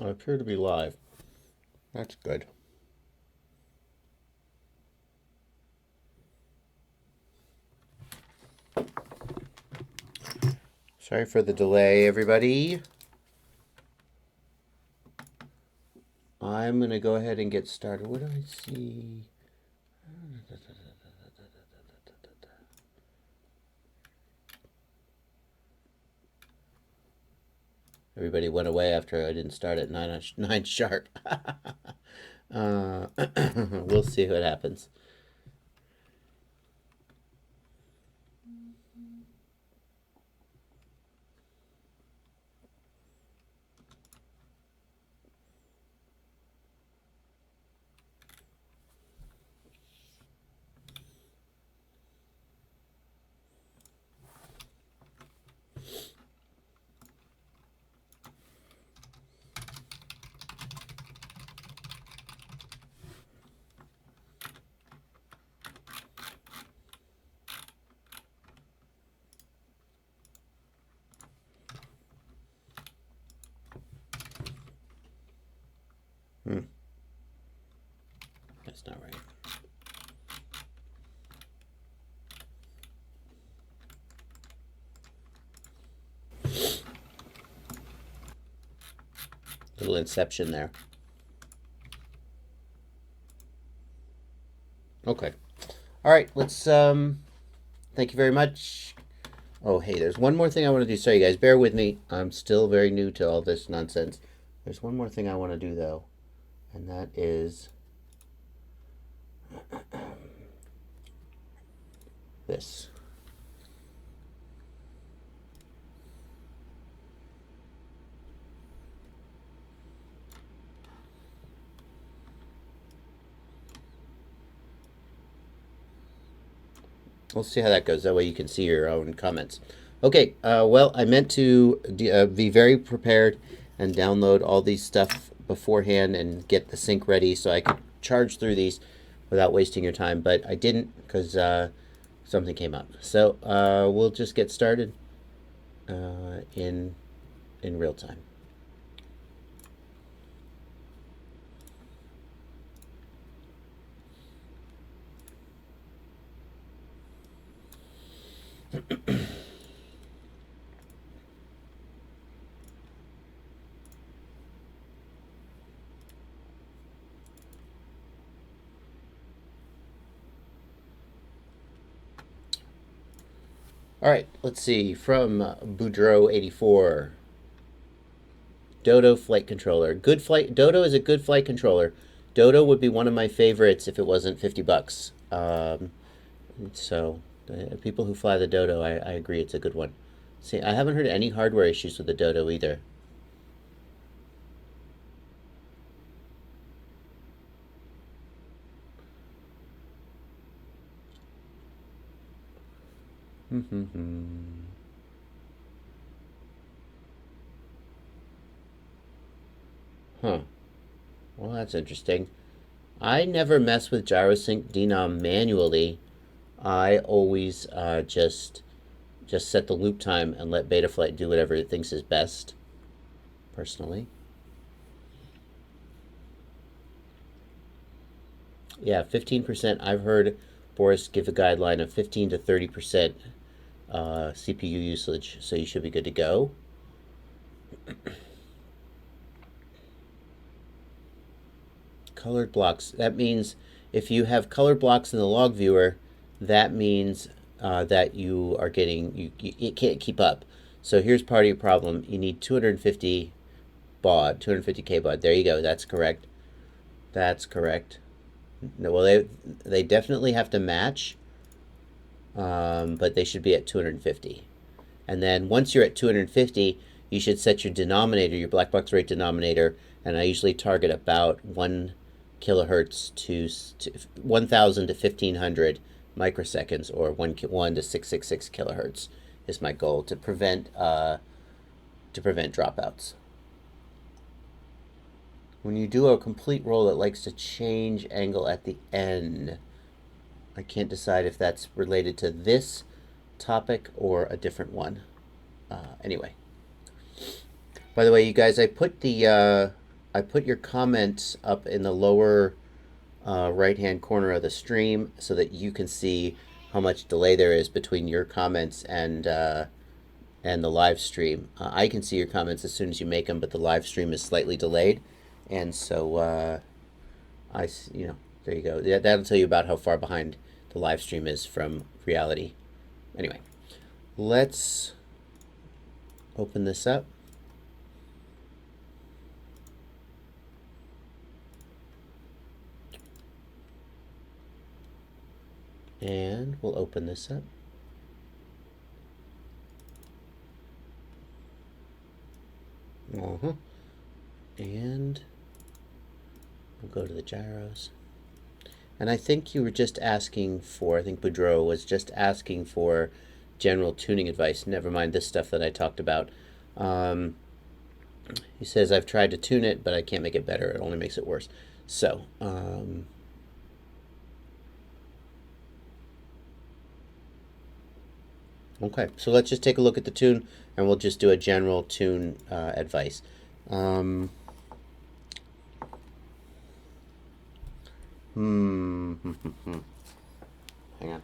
I appear to be live. That's good. Sorry for the delay, everybody. I'm going to go ahead and get started. What do I see? Everybody went away after I didn't start at 9 sharp. We'll see what happens. That's not right. Little inception there. Okay. All right, let's thank you very much. Oh, hey, there's one more thing I want to do. Sorry, guys, bear with me. I'm still very new to all this nonsense. There's one more thing I want to do, though, and that is this. We'll see how that goes. That way you can see your own comments. Okay, well, I meant to be very prepared and download all these stuff beforehand and get the sync ready so I could charge through these without wasting your time, but I didn't because something came up. So we'll just get started in real time. All right, let's see. From Boudreaux84. Dodo flight controller. Good flight. Dodo is a good flight controller. Dodo would be one of my favorites if it wasn't $50. So people who fly the Dodo, I agree it's a good one. See, I haven't heard any hardware issues with the Dodo either. Huh. Well, that's interesting. I never mess with gyrosync denom manually. I always just set the loop time and let Betaflight do whatever it thinks is best, personally. Yeah, 15%. I've heard Boris give a guideline of 15 to 30% CPU usage, so you should be good to go. Colored blocks. That means if you have colored blocks in the log viewer, that means that you are getting, it can't keep up. So here's part of your problem. You need 250 baud, 250K baud. There you go. That's correct. That's correct. No, well, they definitely have to match, but they should be at 250. And then once you're at 250, you should set your denominator, your Blackbox rate denominator, and I usually target about 1 kilohertz to 1,000 to 1,500 microseconds, or 1 to 666 kilohertz is my goal to prevent dropouts. When you do a complete roll, it likes to change angle at the end. I can't decide if that's related to this topic or a different one. Anyway. By the way, you guys, I put the I put your comments up in the lower right-hand corner of the stream so that you can see how much delay there is between your comments and the live stream. I can see your comments as soon as you make them, but the live stream is slightly delayed, and so there you go. That'll tell you about how far behind the live stream is from reality. Anyway, let's open this up. And we'll open this up. And we'll go to the gyros. And I think you were just asking for, I think Boudreaux was just asking for general tuning advice. Never mind this stuff that I talked about. He says, I've tried to tune it, but I can't make it better. It only makes it worse. So, okay, so let's just take a look at the tune, and we'll just do a general tune advice. Hang on.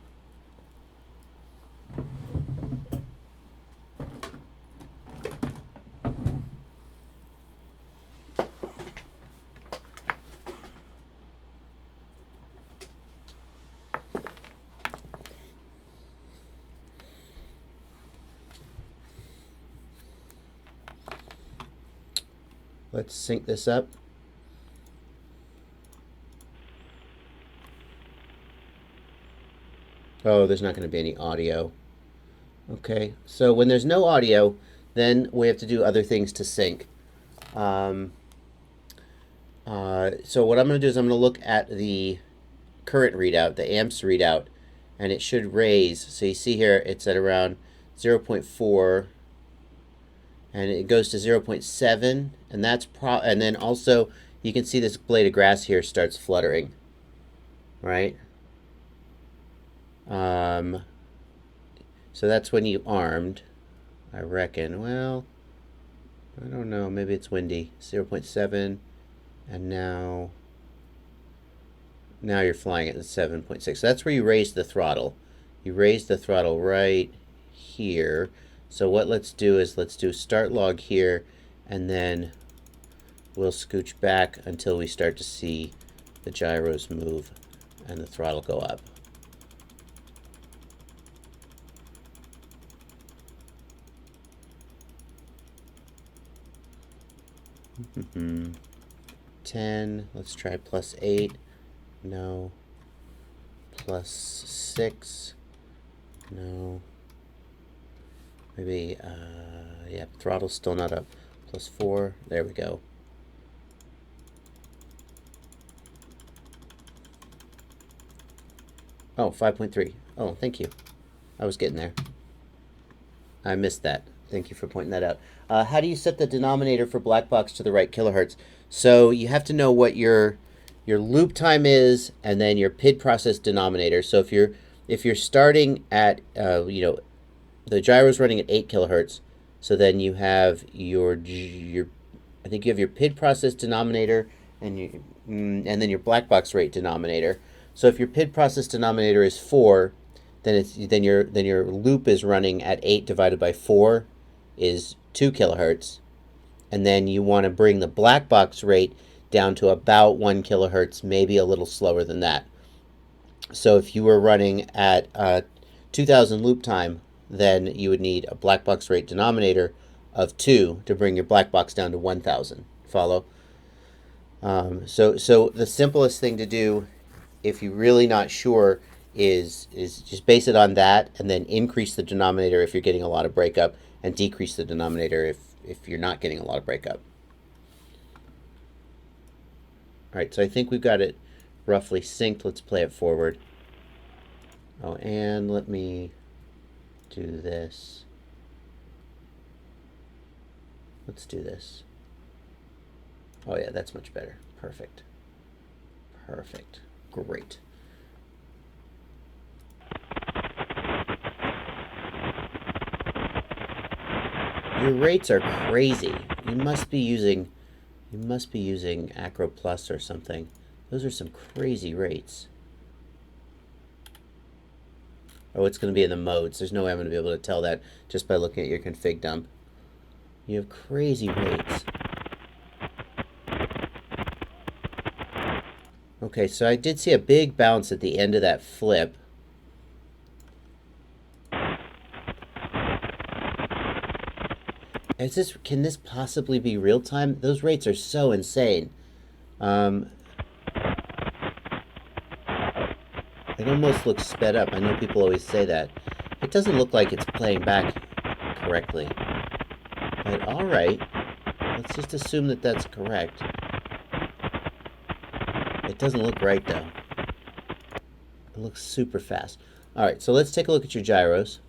Let's sync this up. Oh, there's not going to be any audio. Okay, so when there's no audio, then we have to do other things to sync. So what I'm going to do is I'm going to look at the current readout, the amps readout, and it should raise. So you see here it's at around 0.4, and it goes to 0.7, and that's and then also you can see this blade of grass here starts fluttering, right? So that's when you armed, I reckon. Well, I don't know, maybe it's windy. 0.7, and now you're flying at 7.6. So that's where you raise the throttle. You raise the throttle right here. So what let's do is let's do start log here, and then we'll scooch back until we start to see the gyros move and the throttle go up. Mm-hmm. 10, let's try +8, no, +6, no, maybe, yeah, throttle's still not up, +4, there we go. Oh, 5.3, oh, thank you, I was getting there. I missed that. Thank you for pointing that out. How do you set the denominator for Blackbox to the right kilohertz? So you have to know what your loop time is, and then your PID process denominator. So if you're starting at the gyro's running at 8 kilohertz, so then you have your I think you have your PID process denominator and then your Blackbox rate denominator. So if your PID process denominator is 4, then your loop is running at 8 divided by 4 is 2 kilohertz, and then you want to bring the Blackbox rate down to about 1 kilohertz, maybe a little slower than that. So if you were running at 2000 loop time, then you would need a Blackbox rate denominator of 2 to bring your Blackbox down to 1000. Follow? So the simplest thing to do, if you're really not sure, is just base it on that, and then increase the denominator if you're getting a lot of breakup, and decrease the denominator if you're not getting a lot of breakup. All right, so I think we've got it roughly synced. Let's play it forward. Oh, and let me do this. Let's do this. Oh yeah, that's much better. Perfect. Perfect. Great. Your rates are crazy. You must be using You must be using Acro Plus or something. Those are some crazy rates. Oh, it's going to be in the modes. There's no way I'm going to be able to tell that just by looking at your config dump. You have crazy rates. Okay, so I did see a big bounce at the end of that flip. Can this possibly be real time? Those rates are so insane. It almost looks sped up. I know people always say that. It doesn't look like it's playing back correctly. But alright, let's just assume that that's correct. It doesn't look right though. It looks super fast. Alright, so let's take a look at your gyros.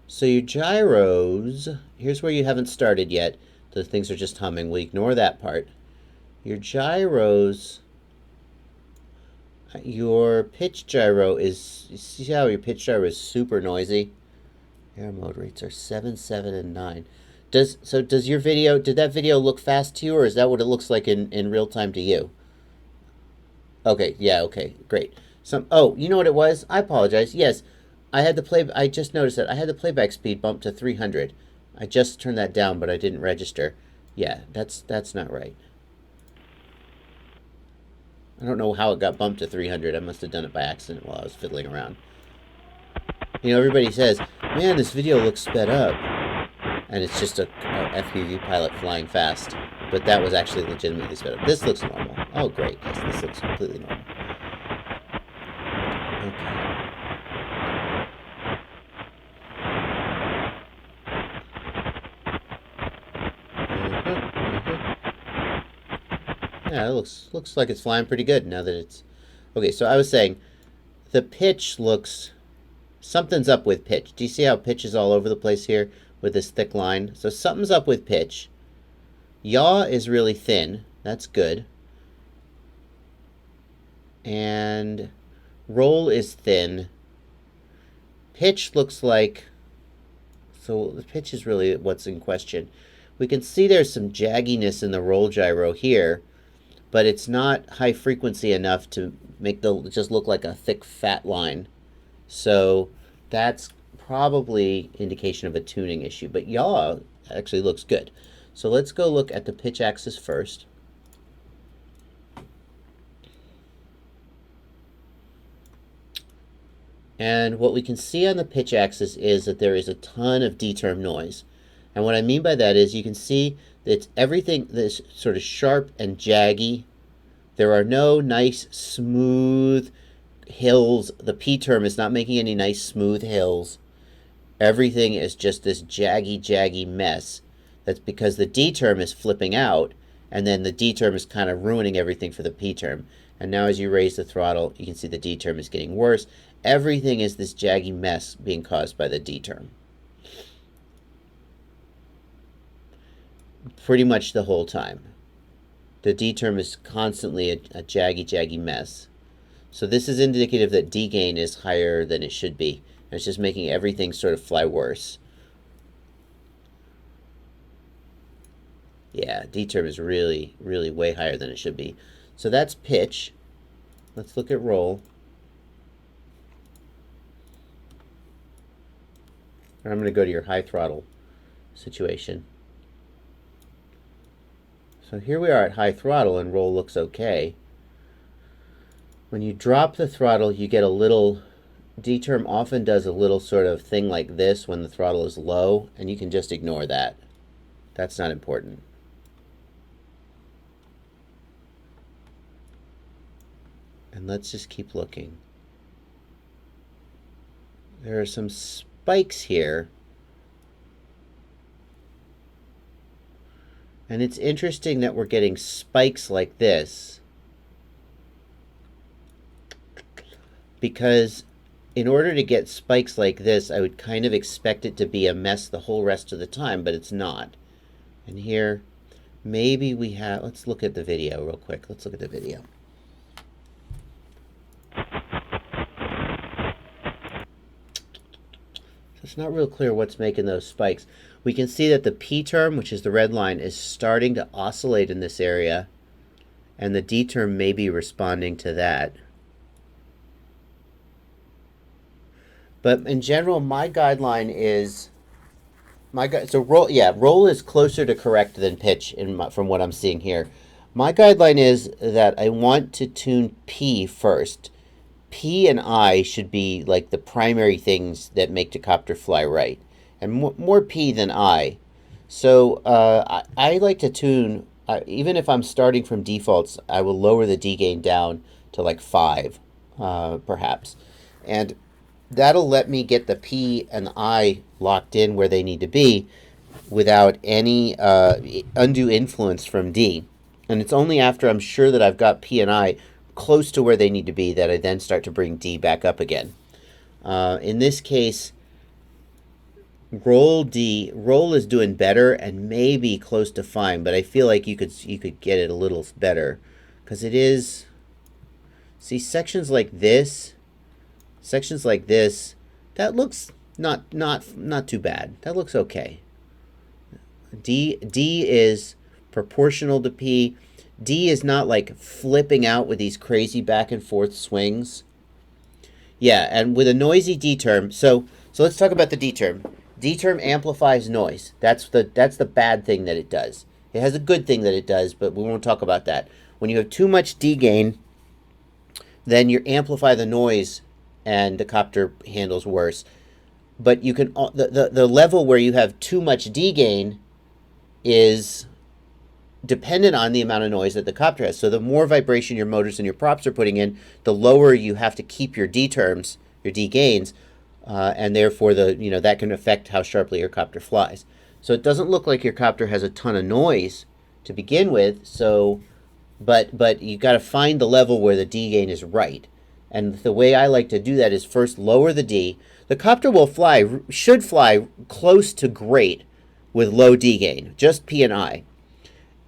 So your gyros, here's where you haven't started yet. The things are just humming. We'll ignore that part. Your gyros, your pitch gyro is, you see how your pitch gyro is super noisy? Error mode rates are 7, 7, and 9. Does your video, did that video look fast to you, or is that what it looks like in real time to you? Okay, yeah, okay, great. Oh, you know what it was? I apologize. Yes, I just noticed that I had the playback speed bumped to 300. I just turned that down, but I didn't register. Yeah, that's not right. I don't know how it got bumped to 300. I must have done it by accident while I was fiddling around. You know, everybody says, man, this video looks sped up. And it's just a FPV pilot flying fast. But that was actually legitimately sped up. This looks normal. Oh, great. Yes, this looks completely normal. Okay. Yeah, it looks like it's flying pretty good now that it's... Okay, so I was saying, the pitch looks... Something's up with pitch. Do you see how pitch is all over the place here with this thick line? So something's up with pitch. Yaw is really thin. That's good. And roll is thin. Pitch looks like... So the pitch is really what's in question. We can see there's some jagginess in the roll gyro here, but it's not high frequency enough to make just look like a thick fat line. So that's probably indication of a tuning issue. But yaw actually looks good. So let's go look at the pitch axis first. And what we can see on the pitch axis is that there is a ton of D-term noise. And what I mean by that is you can see that everything that's sort of sharp and jaggy. There are no nice smooth hills. The P term is not making any nice smooth hills. Everything is just this jaggy mess. That's because the D term is flipping out, and then the D term is kind of ruining everything for the P term. And now as you raise the throttle, you can see the D term is getting worse. Everything is this jaggy mess being caused by the D term. Pretty much the whole time. The D term is constantly a jaggy mess. So this is indicative that D gain is higher than it should be. And it's just making everything sort of fly worse. Yeah, D term is really way higher than it should be. So that's pitch. Let's look at roll. I'm going to go to your high throttle situation. So here we are at high throttle and roll looks okay. When you drop the throttle, you get a little, D-term often does a little sort of thing like this when the throttle is low, and you can just ignore that. That's not important. And let's just keep looking. There are some spikes here. And it's interesting that we're getting spikes like this, because in order to get spikes like this, I would kind of expect it to be a mess the whole rest of the time, but it's not. And here, maybe we have, let's look at the video real quick. Let's look at the video. So it's not real clear what's making those spikes. We can see that the P term, which is the red line, is starting to oscillate in this area, and the D term may be responding to that. But in general, my guideline is so roll is closer to correct than pitch from what I'm seeing here. My guideline is that I want to tune P first. P and I should be like the primary things that make the copter fly right, and more P than I. So I like to tune, even if I'm starting from defaults, I will lower the D gain down to like 5, perhaps. And that'll let me get the P and I locked in where they need to be without any undue influence from D. And it's only after I'm sure that I've got P and I close to where they need to be that I then start to bring D back up again. In this case, roll is doing better and maybe close to fine, but I feel like you could get it a little better, because it is, see, sections like this, that looks not too bad. That looks okay. D is proportional to P. D is not like flipping out with these crazy back and forth swings. Yeah, and with a noisy D term, so let's talk about the D term. D term amplifies noise. That's the bad thing that it does. It has a good thing that it does, but we won't talk about that. When you have too much D gain, then you amplify the noise and the copter handles worse. But you can the level where you have too much D gain is dependent on the amount of noise that the copter has. So the more vibration your motors and your props are putting in, the lower you have to keep your D terms, your D gains, and therefore that can affect how sharply your copter flies. So it doesn't look like your copter has a ton of noise to begin with. So, but you got to find the level where the D gain is right. And the way I like to do that is first lower the D. The copter should fly close to great with low D gain, just P and I.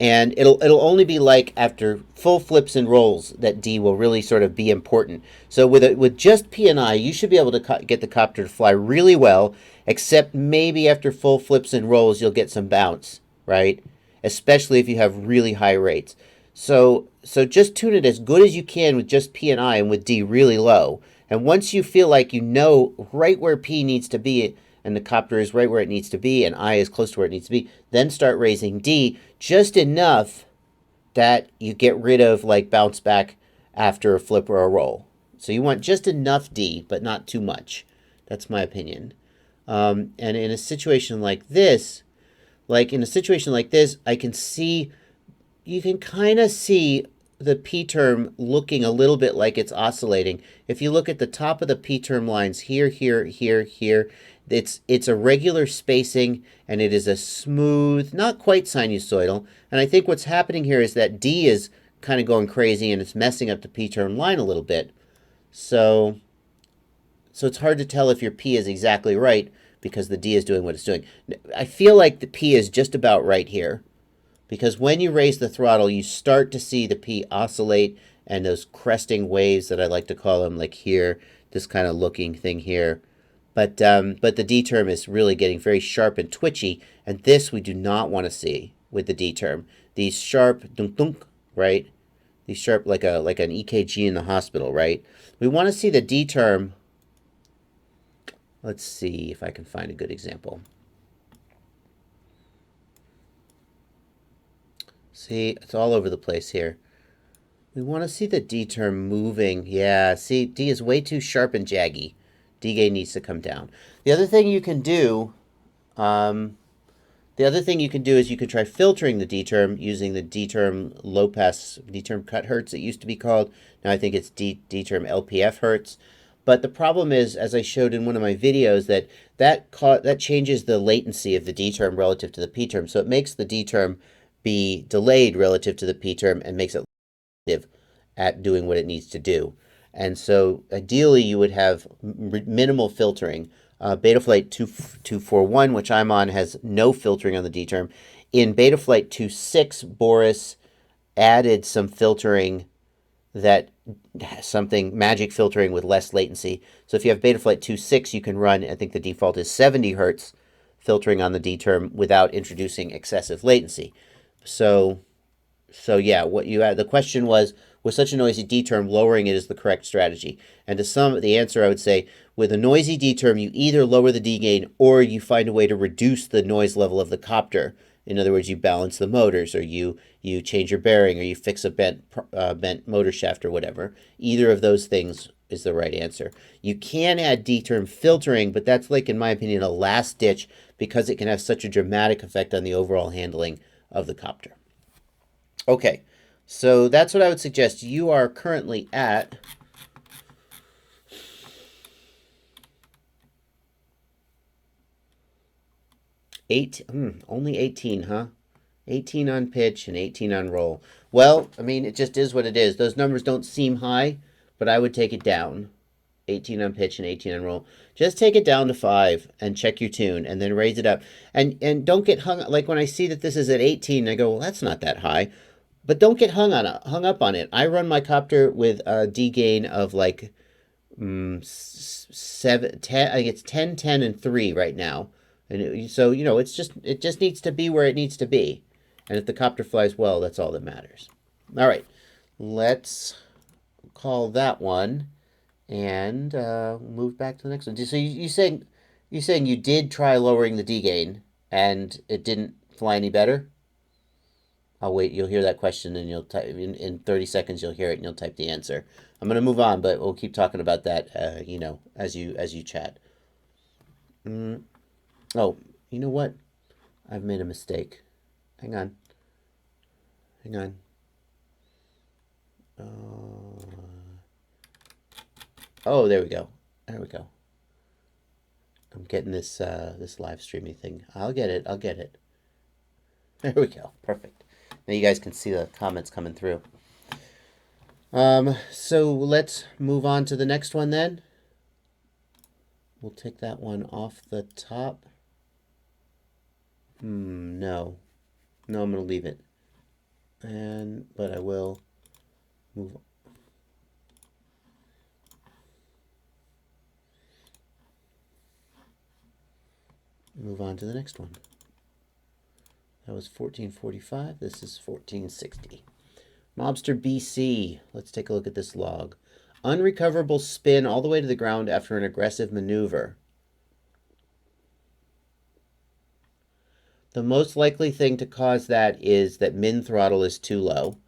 And it'll only be like after full flips and rolls that D will really sort of be important. So with just P and I, you should be able to get the copter to fly really well, except maybe after full flips and rolls you'll get some bounce, right? Especially if you have really high rates. So just tune it as good as you can with just P and I and with D really low. And once you feel like you know right where P needs to be and the copter is right where it needs to be and I is close to where it needs to be, then start raising D just enough that you get rid of like bounce back after a flip or a roll. So you want just enough D, but not too much. That's my opinion. And in a situation like this, I can see, you can kind of see the P term looking a little bit like it's oscillating. If you look at the top of the P term lines here, it's a regular spacing, and it is a smooth, not quite sinusoidal. And I think what's happening here is that D is kind of going crazy, and it's messing up the P term line a little bit. So it's hard to tell if your P is exactly right because the D is doing what it's doing. I feel like the P is just about right here, because when you raise the throttle, you start to see the P oscillate, and those cresting waves that I like to call them, like here, this kind of looking thing here. But the D term is really getting very sharp and twitchy, and this we do not want to see with the D term. These sharp dunk dunk, right? These sharp like an EKG in the hospital, right? We want to see the D term. Let's see if I can find a good example. See, it's all over the place here. We want to see the D term moving. Yeah, see, D is way too sharp and jaggy. D gain needs to come down. The other thing you can do, is you could try filtering the D term using the D term low pass, D term cut hertz it used to be called. Now I think it's D term LPF hertz. But the problem is, as I showed in one of my videos, that changes the latency of the D term relative to the P term. So it makes the D term be delayed relative to the P term and makes it effective at doing what it needs to do. And so ideally you would have minimal filtering. Betaflight 241, which I'm on, has no filtering on the D term. In Betaflight 2.6, Boris added some filtering that something magic filtering with less latency. So if you have Betaflight 2.6, you can run, I think the default is 70 hertz filtering on the D term without introducing excessive latency. So yeah, what you had, the question was, with such a noisy D term, lowering it is the correct strategy. And to some, the answer I would say, with a noisy D term, you either lower the D gain or you find a way to reduce the noise level of the copter. In other words, you balance the motors, or you change your bearing, or you fix a bent motor shaft, or whatever. Either of those things is the right answer. You can add D term filtering, but that's, like, in my opinion, a last ditch because it can have such a dramatic effect on the overall handling of the copter. Okay, so that's what I would suggest. You are currently at only 18, huh? 18 on pitch and 18 on roll. Well, I mean, it just is what it is. Those numbers don't seem high, but I would take it down. 18 on pitch and 18 on roll. Just take it down to 5 and check your tune, and then raise it up. And don't get hung, like when I see that this is at 18, I go, well, that's not that high. But don't get hung up on it. I run my copter with a D gain of like 7, 10. I think it's 10, 10, and 3 right now. And so, it just needs to be where it needs to be. And if the copter flies well, that's all that matters. All right, let's call that one and move back to the next one. So you saying you did try lowering the D gain and it didn't fly any better? I'll wait. You'll hear that question, and you'll type in 30 seconds. You'll hear it, and you'll type the answer. I'm going to move on, but we'll keep talking about that. As you chat. Oh, you know what? I've made a mistake. Hang on. Oh, there we go. I'm getting this live streaming thing. I'll get it. There we go. Perfect. Now you guys can see the comments coming through. So let's move on to the next one then. We'll take that one off the top. No, I'm going to leave it. But I will move on to the next one. That was 1445. This is 1460. MobsterBC. Let's take a look at this log. Unrecoverable spin all the way to the ground after an aggressive maneuver. The most likely thing to cause that is that min throttle is too low.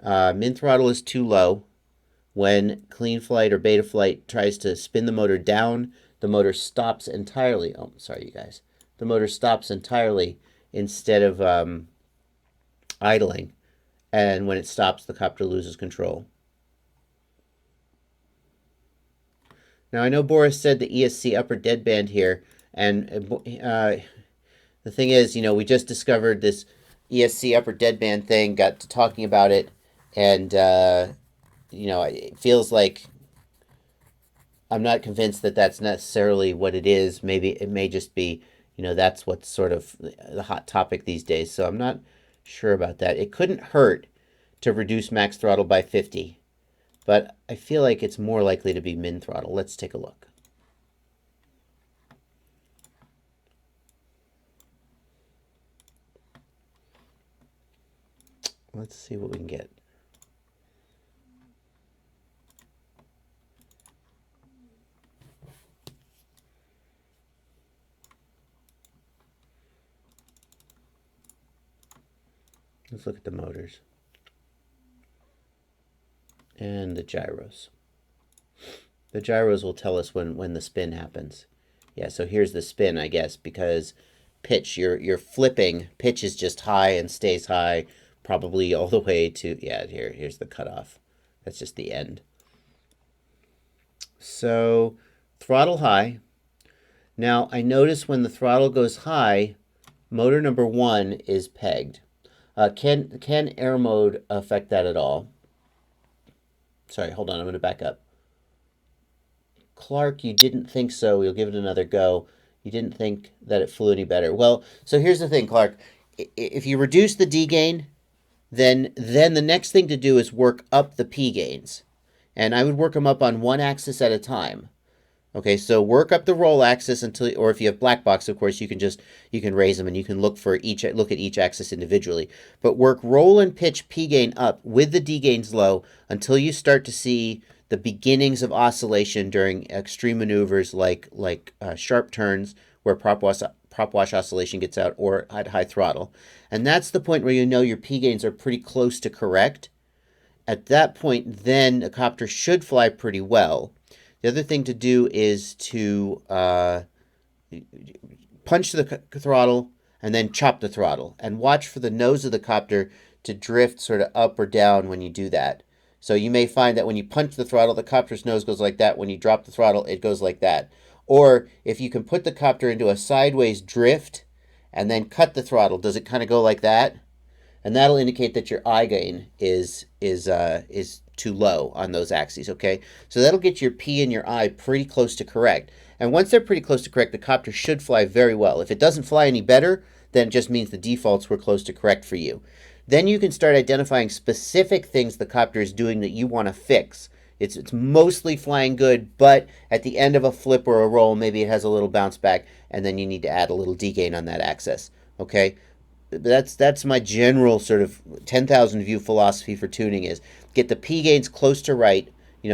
Min throttle is too low when clean flight or Betaflight tries to spin the motor down. The motor stops entirely. Oh, sorry, you guys. The motor stops entirely instead of idling. And when it stops, the copter loses control. Now, I know Boris said the ESC upper deadband here, and the thing is, we just discovered this ESC upper deadband thing, got to talking about it, and, it feels like I'm not convinced that that's necessarily what it is. Maybe it may just be, that's what's sort of the hot topic these days. So I'm not sure about that. It couldn't hurt to reduce max throttle by 50, but I feel like it's more likely to be min throttle. Let's take a look. Let's see what we can get. Let's look at the motors and the gyros. The gyros will tell us when the spin happens. Yeah, so here's the spin, I guess, because pitch, you're flipping. Pitch is just high and stays high, probably all the way to, yeah, here's the cutoff. That's just the end. So throttle high. Now I notice when the throttle goes high, motor number 1 is pegged. Can air mode affect that at all? Sorry, hold on, I'm going to back up. Clark, you didn't think so. We'll give it another go. You didn't think that it flew any better. Well, so here's the thing, Clark. If you reduce the D gain, then the next thing to do is work up the P gains. And I would work them up on one axis at a time. Okay, so work up the roll axis until, or if you have Blackbox, of course, you can raise them and you can look at each axis individually. But work roll and pitch P gain up with the D gains low until you start to see the beginnings of oscillation during extreme maneuvers like sharp turns where prop wash oscillation gets out, or at high throttle. And that's the point where you know your P gains are pretty close to correct. At that point, then a copter should fly pretty well. The other thing to do is to punch the throttle and then chop the throttle, and watch for the nose of the copter to drift sort of up or down when you do that. So you may find that when you punch the throttle, the copter's nose goes like that. When you drop the throttle, it goes like that. Or if you can put the copter into a sideways drift and then cut the throttle, does it kind of go like that? And that'll indicate that your I gain is too low on those axes, okay? So that'll get your P and your I pretty close to correct. And once they're pretty close to correct, the copter should fly very well. If it doesn't fly any better, then it just means the defaults were close to correct for you. Then you can start identifying specific things the copter is doing that you want to fix. It's mostly flying good, but at the end of a flip or a roll, maybe it has a little bounce back, and then you need to add a little degain on that axis, okay? That's my general sort of 10,000 view philosophy for tuning is get the P gains close to right,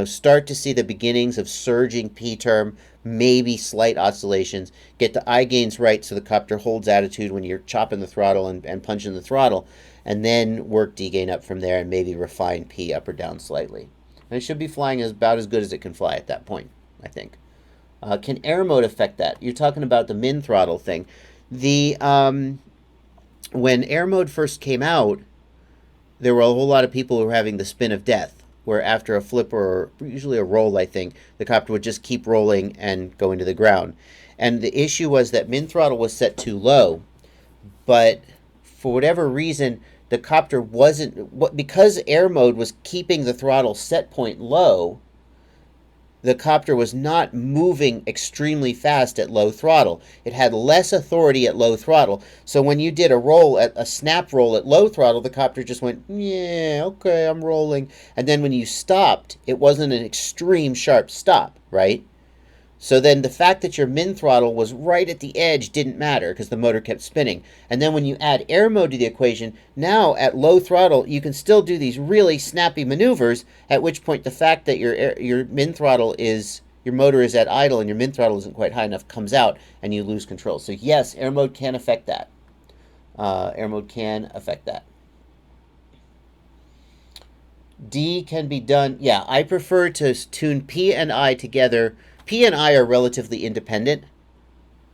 start to see the beginnings of surging P term, maybe slight oscillations, get the I gains right so the copter holds attitude when you're chopping the throttle and punching the throttle, and then work D gain up from there and maybe refine P up or down slightly. And it should be flying about as good as it can fly at that point, I think. Can air mode affect that? You're talking about the min throttle thing. When air mode first came out, there were a whole lot of people who were having the spin of death, where after a flip or usually a roll, I think, the copter would just keep rolling and go into the ground. And the issue was that min throttle was set too low, but for whatever reason, the copter wasn't, because air mode was keeping the throttle set point low, the copter was not moving extremely fast at low throttle. It had less authority at low throttle. So when you did a snap roll at low throttle, the copter just went, yeah, okay, I'm rolling. And then when you stopped, it wasn't an extreme sharp stop, right? So then the fact that your min throttle was right at the edge didn't matter because the motor kept spinning. And then when you add air mode to the equation, now at low throttle, you can still do these really snappy maneuvers, at which point the fact that your min throttle your motor is at idle and your min throttle isn't quite high enough comes out and you lose control. So yes, air mode can affect that. Air mode can affect that. D can be done. Yeah, I prefer to tune P and I together. P and I are relatively independent.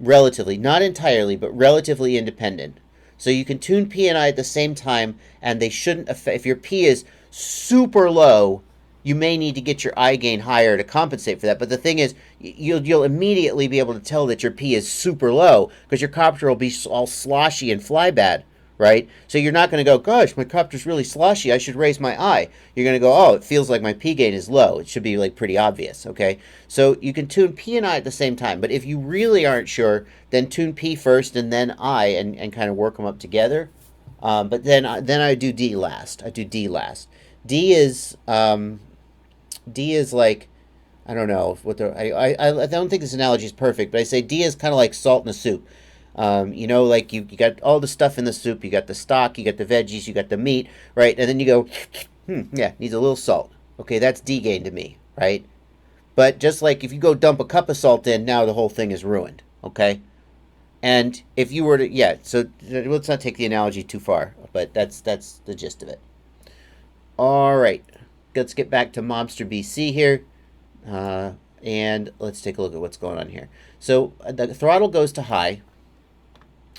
Relatively, not entirely, but relatively independent. So you can tune P and I at the same time, and they shouldn't affect. If your P is super low, you may need to get your I gain higher to compensate for that. But the thing is, you'll immediately be able to tell that your P is super low because your copter will be all sloshy and fly bad, right? So you're not going to go, gosh, my copter's really sloshy, I should raise my I. You're going to go, oh, it feels like my P gain is low. It should be like pretty obvious, okay? So you can tune P and I at the same time. But if you really aren't sure, then tune P first and then I and kind of work them up together. But then I do D last. I do D last. D is like, I don't know what I don't think this analogy is perfect, but I say D is kind of like salt in a soup. Like you got all the stuff in the soup, you got the stock, you got the veggies, you got the meat, right? And then you go, yeah, needs a little salt. Okay, that's D gain to me, right? But just like if you go dump a cup of salt in, now the whole thing is ruined, okay? And if you were to, yeah, so let's not take the analogy too far, but that's the gist of it. All right, let's get back to MobsterBC here, and let's take a look at what's going on here. So the throttle goes to high,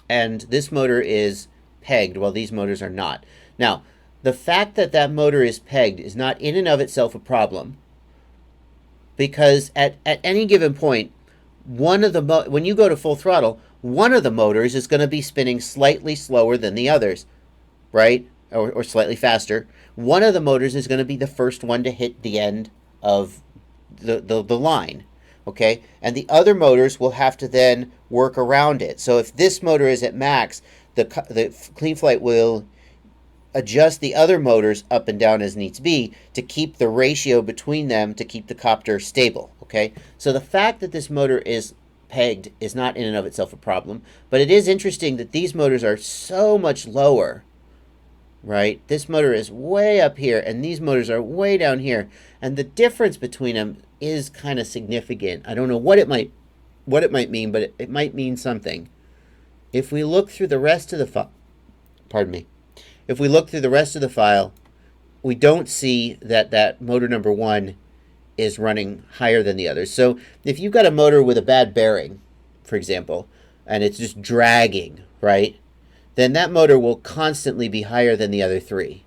and this motor is pegged while these motors are not. Now, the fact that that motor is pegged is not in and of itself a problem, because at any given point, when you go to full throttle, one of the motors is going to be spinning slightly slower than the others, right? Or slightly faster. One of the motors is going to be the first one to hit the end of the line, okay? And the other motors will have to then work around it. So if this motor is at max, the clean flight will adjust the other motors up and down as needs be to keep the ratio between them, to keep the copter stable, okay? So the fact that this motor is pegged is not in and of itself a problem, but it is interesting that these motors are so much lower, right? This motor is way up here, and these motors are way down here, and the difference between them is kind of significant. I don't know what it might mean, but it might mean something. If we look through the rest of the file, pardon me, if we look through the rest of the file, we don't see that motor number 1 is running higher than the others. So if you've got a motor with a bad bearing, for example, and it's just dragging, right, then that motor will constantly be higher than the other 3.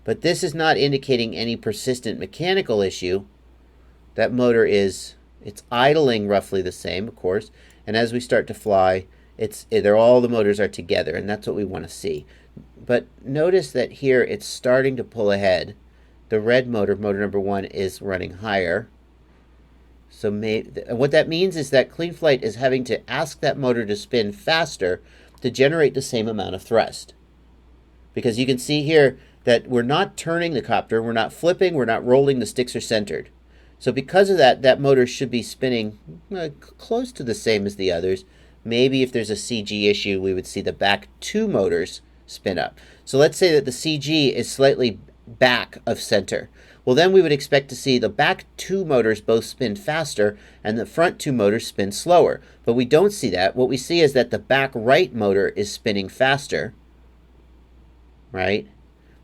But this is not indicating any persistent mechanical issue. That motor it's idling roughly the same, of course, and as we start to fly, all the motors are together, and that's what we want to see. But notice that here it's starting to pull ahead. The red motor, motor number 1, is running higher. So what that means is that CleanFlight is having to ask that motor to spin faster to generate the same amount of thrust. Because you can see here that we're not turning the copter, we're not flipping, we're not rolling, the sticks are centered. So because of that, that motor should be spinning close to the same as the others. Maybe if there's a CG issue, we would see the back 2 motors spin up. So let's say that the CG is slightly back of center. Well, then we would expect to see the back 2 motors both spin faster and the front 2 motors spin slower. But we don't see that. What we see is that the back right motor is spinning faster, right?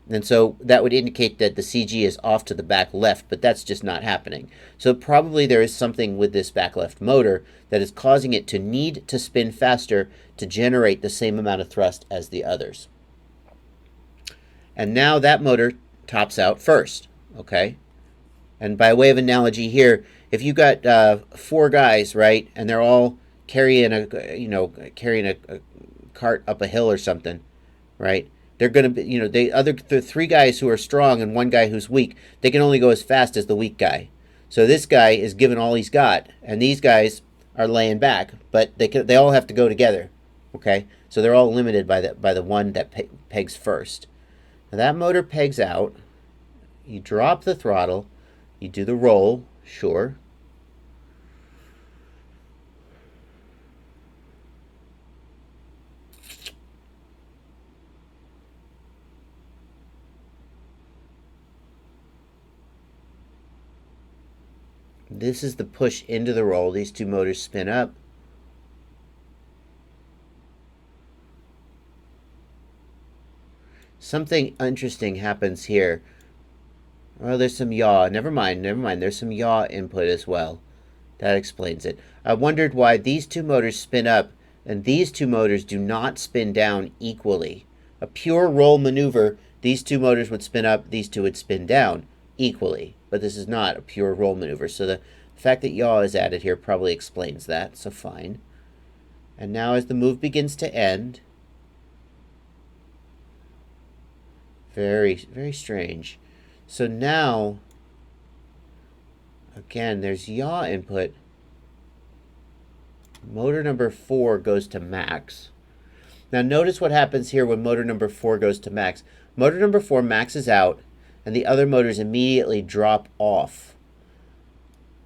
And so that would indicate that the CG is off to the back left, but that's just not happening. So probably there is something with this back left motor that is causing it to need to spin faster to generate the same amount of thrust as the others. And now that motor tops out first, okay? And by way of analogy here, if you got 4 guys, right, and they're all carrying a cart up a hill or something, right? They're going to be, the 3 guys who are strong and 1 guy who's weak, they can only go as fast as the weak guy. So this guy is given all he's got, and these guys are laying back, but they all have to go together, okay? So they're all limited by the one that pegs first. Now that motor pegs out. You drop the throttle. You do the roll, sure. This is the push into the roll. These 2 motors spin up. Something interesting happens here. Well, there's some yaw. Never mind. There's some yaw input as well. That explains it. I wondered why these 2 motors spin up and these 2 motors do not spin down equally. A pure roll maneuver, these 2 motors would spin up, these 2 would spin down equally. But this is not a pure roll maneuver. So the fact that yaw is added here probably explains that. So fine. And now as the move begins to end, very, very strange. So now, again, there's yaw input. Motor number 4 goes to max. Now notice what happens here when motor number 4 goes to max. Motor number 4 maxes out, and the other motors immediately drop off.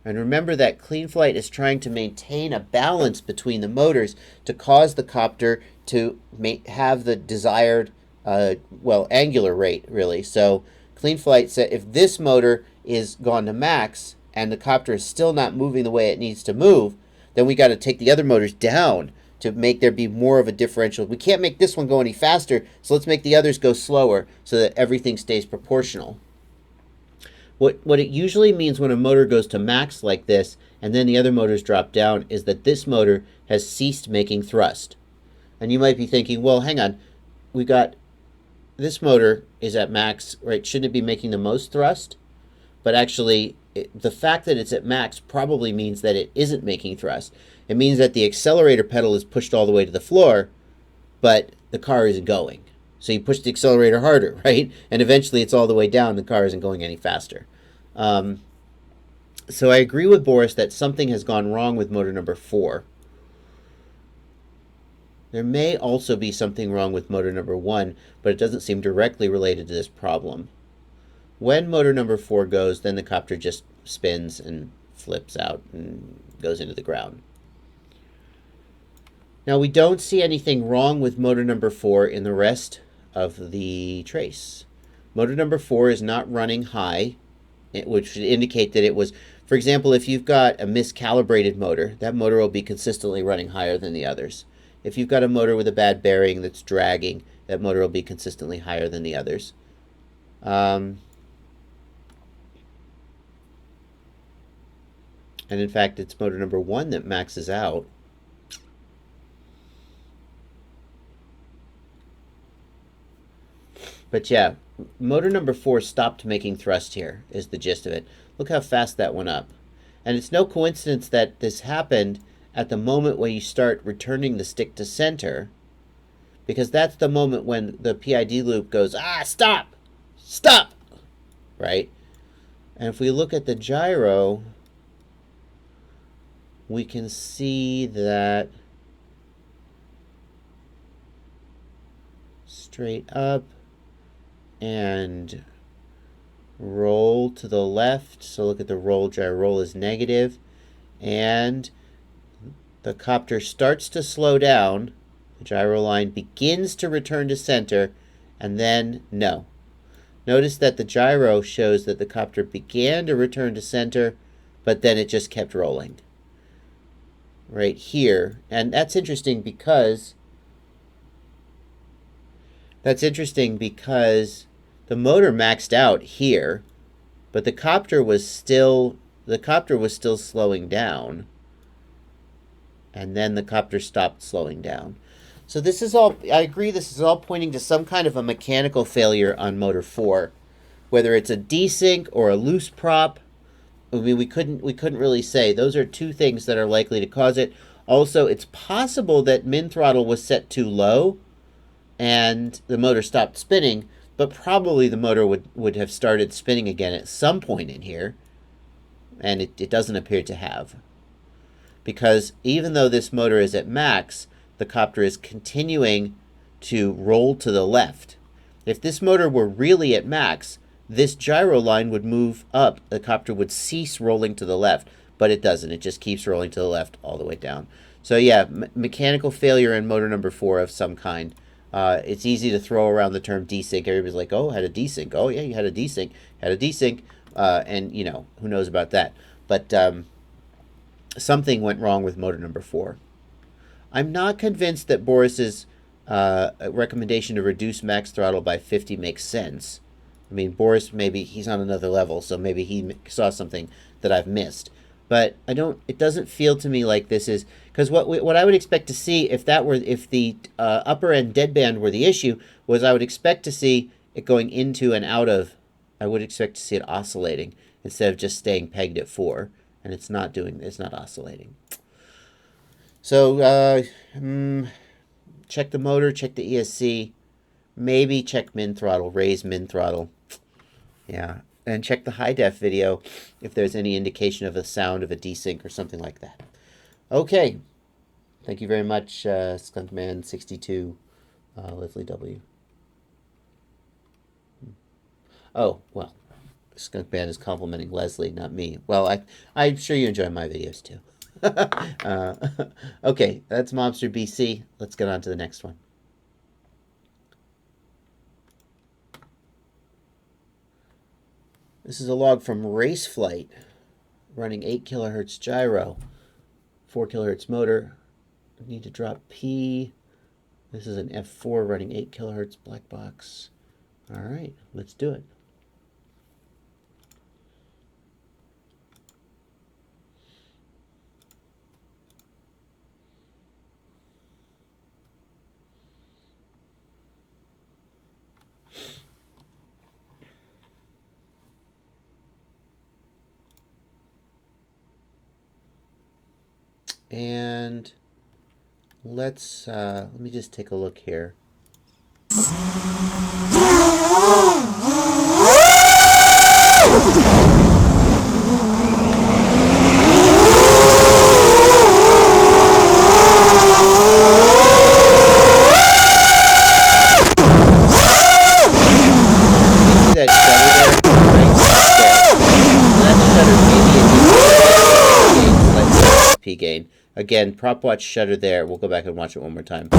And remember that CleanFlight is trying to maintain a balance between the motors to cause the copter to have the desired, angular rate, really. So CleanFlight said if this motor is gone to max and the copter is still not moving the way it needs to move, then we got to take the other motors down to make there be more of a differential. We can't make this one go any faster, so let's make the others go slower so that everything stays proportional. What it usually means when a motor goes to max like this and then the other motors drop down is that this motor has ceased making thrust. And you might be thinking, well, hang on, we got this motor is at max, right? Shouldn't it be making the most thrust? But actually, the fact that it's at max probably means that it isn't making thrust. It means that the accelerator pedal is pushed all the way to the floor, but the car isn't going. So you push the accelerator harder, right? And eventually it's all the way down, the car isn't going any faster. So I agree with Boris that something has gone wrong with motor number 4. There may also be something wrong with motor number 1, but it doesn't seem directly related to this problem. When motor number 4 goes, then the copter just spins and flips out and goes into the ground. Now we don't see anything wrong with motor number 4 in the rest of the trace. Motor number 4 is not running high, which should indicate that it was, for example, if you've got a miscalibrated motor, that motor will be consistently running higher than the others. If you've got a motor with a bad bearing that's dragging, that motor will be consistently higher than the others. And in fact, it's motor number 1 that maxes out. But yeah, motor number 4 stopped making thrust here, is the gist of it. Look how fast that went up. And it's no coincidence that this happened at the moment when you start returning the stick to center, because that's the moment when the PID loop goes, stop! Stop! Right? And if we look at the gyro, we can see that straight up and roll to the left. So look at the roll. Gyro roll is negative, and the copter starts to slow down. The gyro line begins to return to center, and then no. Notice that the gyro shows that the copter began to return to center, but then it just kept rolling right here. And that's interesting because the motor maxed out here, but the copter was still slowing down, and then the copter stopped slowing down. So this is all, I agree, this is all pointing to some kind of a mechanical failure on motor 4, whether it's a desync or a loose prop. I mean, we couldn't really say. Those are two things that are likely to cause it. Also, it's possible that min throttle was set too low and the motor stopped spinning, but probably the motor would have started spinning again at some point in here, and it doesn't appear to have. Because even though this motor is at max, the copter is continuing to roll to the left. If this motor were really at max, this gyro line would move up, the copter would cease rolling to the left, but it doesn't. It just keeps rolling to the left all the way down. So yeah, mechanical failure in motor number 4 of some kind. It's easy to throw around the term desync. Everybody's like, oh, had a desync. Oh, yeah, you had a desync. Had a desync. And, you know, who knows about that. But something went wrong with motor number 4. I'm not convinced that Boris's recommendation to reduce max throttle by 50 makes sense. I mean, Boris, maybe he's on another level, so maybe he saw something that I've missed. But it doesn't feel to me like this is, because what I would expect to see if the upper end deadband were the issue, was I would expect to see it going into and out of, I would expect to see it oscillating instead of just staying pegged at 4, and it's not oscillating. So check the motor, check the ESC, maybe check min throttle, raise min throttle. Yeah, and check the high def video if there's any indication of a sound of a desync or something like that. Okay, thank you very much, Skunkman62, Leslie W. Oh, well, Skunkman is complimenting Leslie, not me. Well, I'm sure you enjoy my videos too. Okay, that's MobsterBC. Let's get on to the next one. This is a log from Race Flight, running 8 kilohertz gyro, 4 kilohertz motor. I need to drop P. This is an F4 running 8 kilohertz Blackbox. All right, let's do it. And let me just take a look here. P gain. Again, prop watch shutter there. We'll go back and watch it one more time.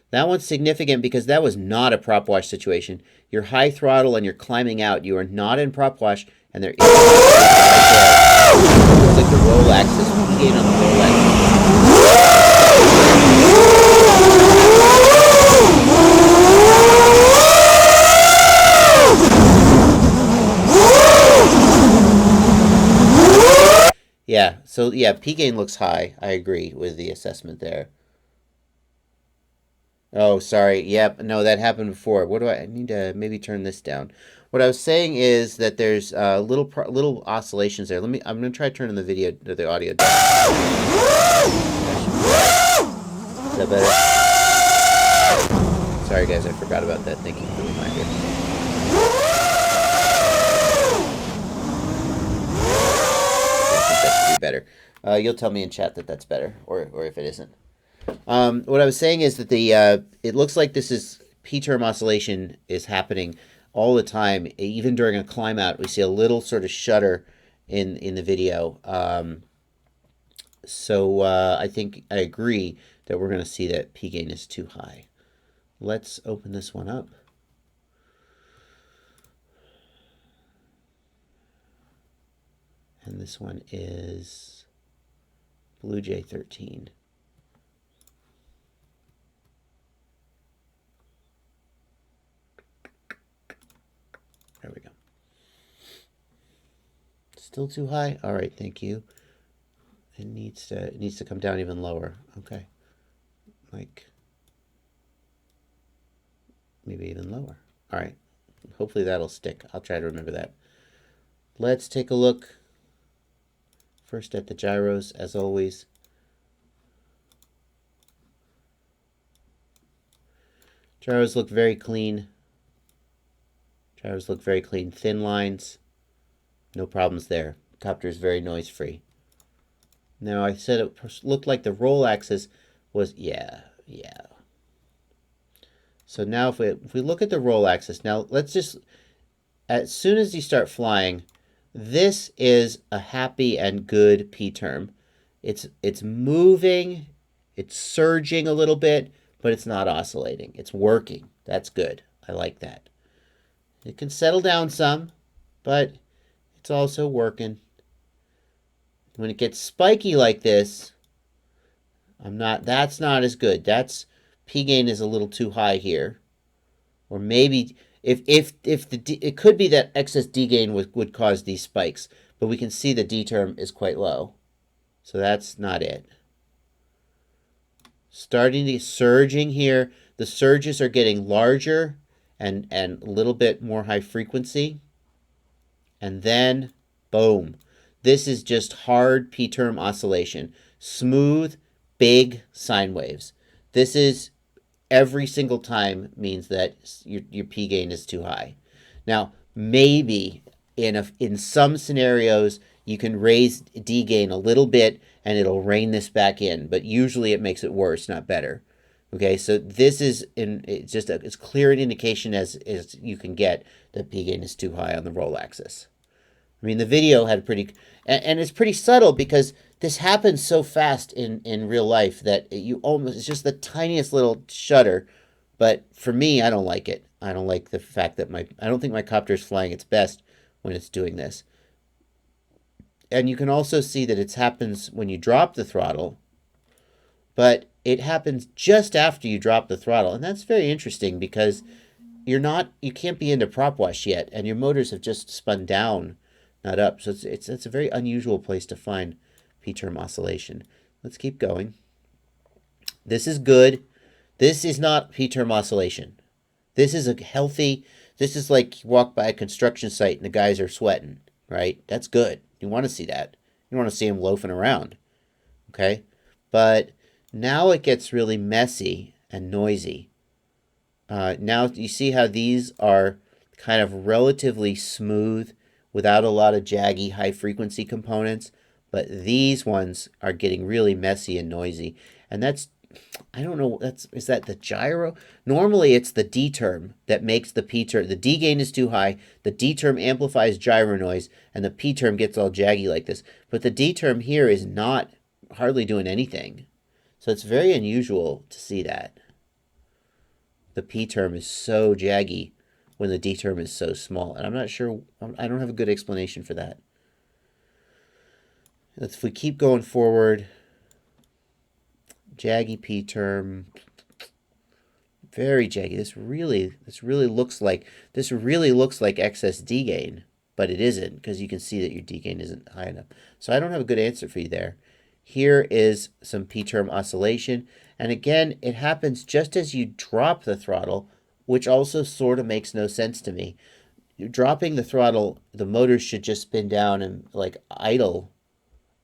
That one's significant because that was not a prop wash situation. You're high throttle and you're climbing out. You are not in prop wash, and there is right there. It looks like the roll axis. P gain on the roll axis. Yeah, so yeah, P gain looks high. I agree with the assessment there. Oh, sorry. Yep. No, that happened before. What do I need to maybe turn this down? What I was saying is that there's little oscillations there. I'm gonna try turning the audio down. Is that better? Sorry guys, I forgot about that. Thank you for the reminder. I think that should be better. You'll tell me in chat that that's better, or if it isn't. What I was saying is that it looks like this is P-term oscillation is happening all the time. Even during a climb out, we see a little sort of shudder in the video. So I think I agree that we're going to see that P gain is too high. Let's open this one up. And this one is Blue Jay 13. There we go. Still too high? All right, thank you. It needs to come down even lower. Okay. Like maybe even lower. All right. Hopefully that'll stick. I'll try to remember that. Let's take a look first at the gyros, as always. Gyros look very clean. Gyros look very clean. Thin lines. No problems there. Copter is very noise free. Now I said it looked like the roll axis was, yeah. So now if we look at the roll axis, now let's just, as soon as you start flying, this is a happy and good P term. It's moving, it's surging a little bit, but it's not oscillating. It's working. That's good. I like that. It can settle down some, but it's also working. When it gets spiky like this, that's not as good. P gain is a little too high here. Or maybe it could be that excess D gain would cause these spikes, but we can see the D term is quite low. So that's not it. Starting to surging here. The surges are getting larger and a little bit more high frequency. And then, boom. This is just hard P-term oscillation. Smooth, big sine waves. This is every single time means that your P gain is too high. Now, maybe in some scenarios, you can raise D gain a little bit and it'll rein this back in, but usually it makes it worse, not better. Okay, so this is it's just as clear an indication as you can get that P gain is too high on the roll axis. I mean, the video had and it's pretty subtle because this happens so fast in real life that it's just the tiniest little shudder. But for me, I don't like it. I don't like the fact that I don't think my copter is flying its best when it's doing this. And you can also see that it happens when you drop the throttle, but it happens just after you drop the throttle. And that's very interesting because you can't be into prop wash yet, and your motors have just spun down, not up. So it's a very unusual place to find P-term oscillation. Let's keep going. This is good. This is not P-term oscillation. This is this is like you walk by a construction site and the guys are sweating, right? That's good. You want to see that. You want to see them loafing around, okay? But now it gets really messy and noisy. Now you see how these are kind of relatively smooth without a lot of jaggy high frequency components, but these ones are getting really messy and noisy. And that's I don't know. Is that the gyro? Normally, it's the D term that makes the P term. The D gain is too high. The D term amplifies gyro noise, and the P term gets all jaggy like this. But the D term here is not hardly doing anything, so it's very unusual to see that. The P term is so jaggy when the D term is so small, and I'm not sure. I don't have a good explanation for that. If we keep going forward. Jaggy P term, very jaggy. This really looks like excess D gain, but it isn't, because you can see that your D gain isn't high enough. So I don't have a good answer for you there. Here is some P term oscillation, and again, it happens just as you drop the throttle, which also sort of makes no sense to me. You're dropping the throttle, the motors should just spin down and like idle.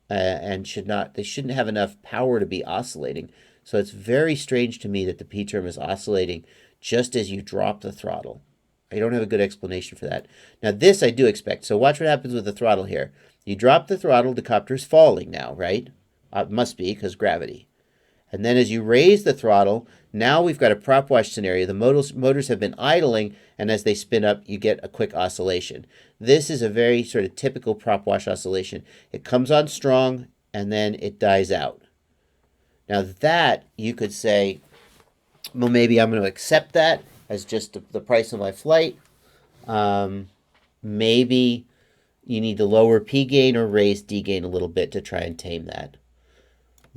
And they shouldn't have enough power to be oscillating. So it's very strange to me that the P term is oscillating just as you drop the throttle. I don't have a good explanation for that. Now this I do expect. So watch what happens with the throttle here. You drop the throttle, the copter's falling now, right? It must be, because gravity. And then as you raise the throttle, now we've got a prop wash scenario. The motors have been idling, and as they spin up, you get a quick oscillation. This is a very sort of typical prop wash oscillation. It comes on strong, and then it dies out. Now that, you could say, well, maybe I'm going to accept that as just the price of my flight. Maybe you need to lower P gain or raise D gain a little bit to try and tame that.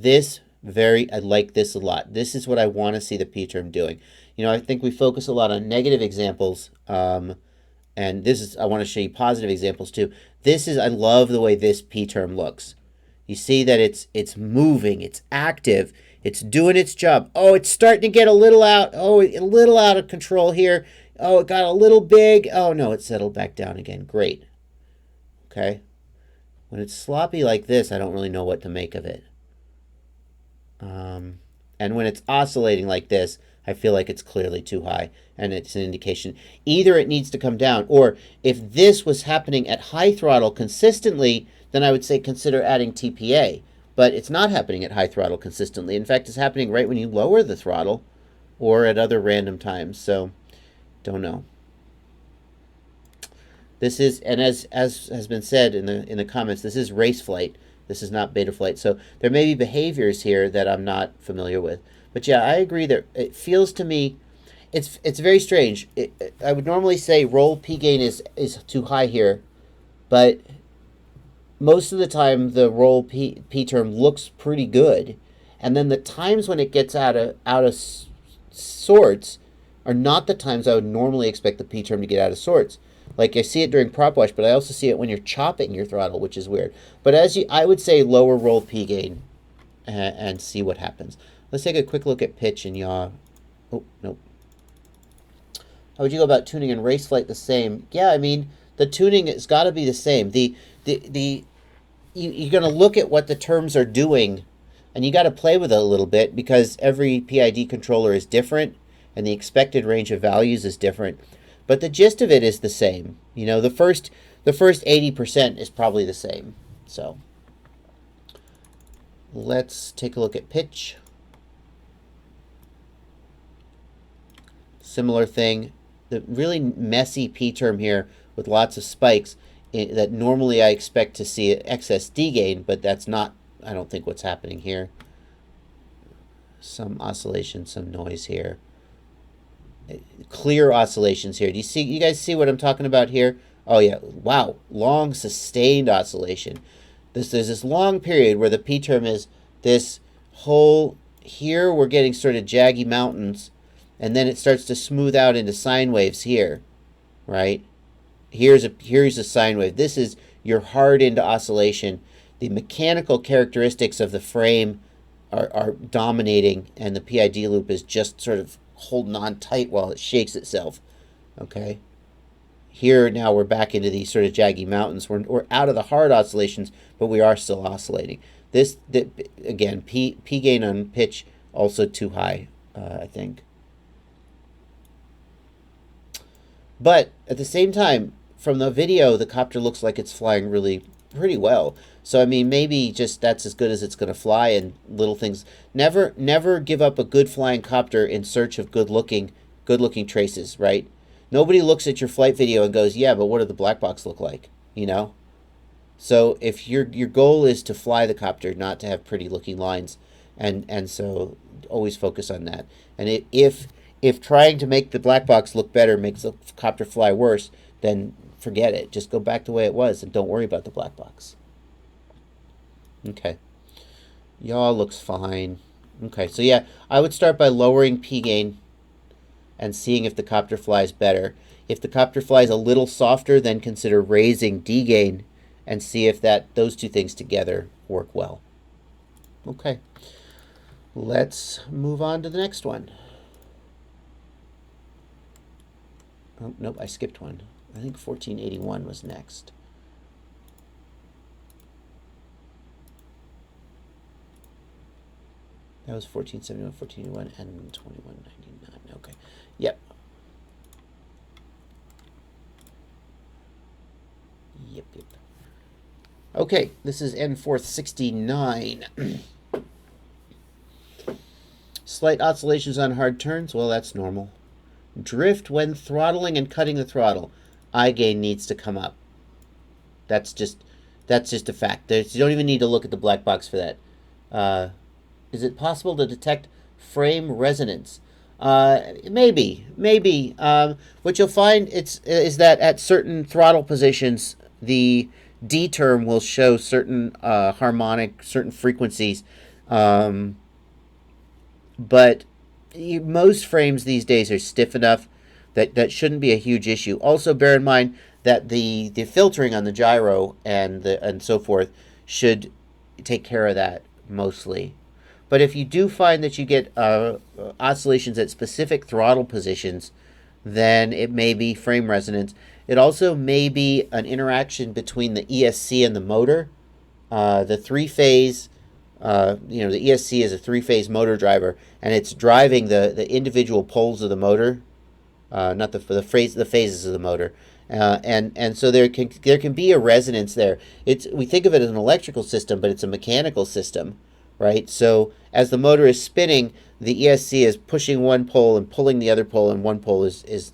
I like this a lot. This is what I want to see the P term doing. You know, I think we focus a lot on negative examples, and I want to show you positive examples too. I love the way this P term looks. You see that it's moving, it's active, it's doing its job. Oh, it's starting to get a little out of control here. Oh, it got a little big. Oh no, it settled back down again. Great. Okay. When it's sloppy like this, I don't really know what to make of it. And when it's oscillating like this, I feel like it's clearly too high, and it's an indication either it needs to come down, or if this was happening at high throttle consistently, then I would say consider adding TPA. But it's not happening at high throttle consistently. In fact, it's happening right when you lower the throttle or at other random times. So, don't know. This is, and as has been said in the comments, this is race flight. This is not beta flight. So there may be behaviors here that I'm not familiar with. But yeah, I agree that it feels to me, it's very strange. I would normally say roll P gain is too high here, but most of the time the roll P term looks pretty good. And then the times when it gets out of sorts are not the times I would normally expect the P term to get out of sorts. Like I see it during prop wash, but I also see it when you're chopping your throttle, which is weird. But I would say lower roll P gain and see what happens. Let's take a quick look at pitch and yaw. Oh, nope. How would you go about tuning and race flight the same? Yeah, I mean, the tuning has got to be the same. You're going to look at what the terms are doing, and you got to play with it a little bit, because every PID controller is different, and the expected range of values is different. But the gist of it is the same. You know, the first 80% is probably the same. So let's take a look at pitch. Similar thing. The really messy P term here with lots of spikes that normally I expect to see excess D gain, but that's not, I don't think, what's happening here. Some oscillation, some noise here. Clear oscillations here. You guys see what I'm talking about here? Oh yeah, wow, long sustained oscillation. There's this long period where the P term is this whole, here we're getting sort of jaggy mountains, and then it starts to smooth out into sine waves here, right? Here's a sine wave. This is your hard into oscillation. The mechanical characteristics of the frame are dominating, and the PID loop is just sort of holding on tight while it shakes itself. Okay. Here now we're back into these sort of jaggy mountains. We're out of the hard oscillations, but we are still oscillating. Again, P gain on pitch also too high, I think. But at the same time, from the video, the copter looks like it's flying really pretty well. So I mean, maybe just that's as good as it's going to fly, and little things. Never give up a good flying copter in search of good looking traces, right? Nobody looks at your flight video and goes, yeah, but what did the black box look like? You know. So if your goal is to fly the copter, not to have pretty looking lines, and so always focus on that. And if trying to make the black box look better makes the copter fly worse, then forget it. Just go back the way it was and don't worry about the black box. Okay. Yaw looks fine. Okay, so yeah, I would start by lowering P gain and seeing if the copter flies better. If the copter flies a little softer, then consider raising D gain and see if those two things together work well. Okay. Let's move on to the next one. Oh, nope, I skipped one. I think 1481 was next. That was 1471, 1481, and 2199. Okay. Yep. Yep. Okay, this is N4th 69. Slight oscillations on hard turns. Well, that's normal. Drift when throttling and cutting the throttle. I gain needs to come up. That's just a fact. You don't even need to look at the black box for that. Is it possible to detect frame resonance? Maybe. What you'll find is that at certain throttle positions, the D term will show certain certain frequencies, but most frames these days are stiff enough that shouldn't be a huge issue. Also, bear in mind that the filtering on the gyro and so forth should take care of that mostly. But if you do find that you get oscillations at specific throttle positions, then it may be frame resonance. It also may be an interaction between the ESC and the motor. The three-phase, the ESC is a three-phase motor driver, and it's driving the individual poles of the motor, not the phases of the motor. And so there can be a resonance there. We think of it as an electrical system, but it's a mechanical system, right? So as the motor is spinning, the ESC is pushing one pole and pulling the other pole, and one pole is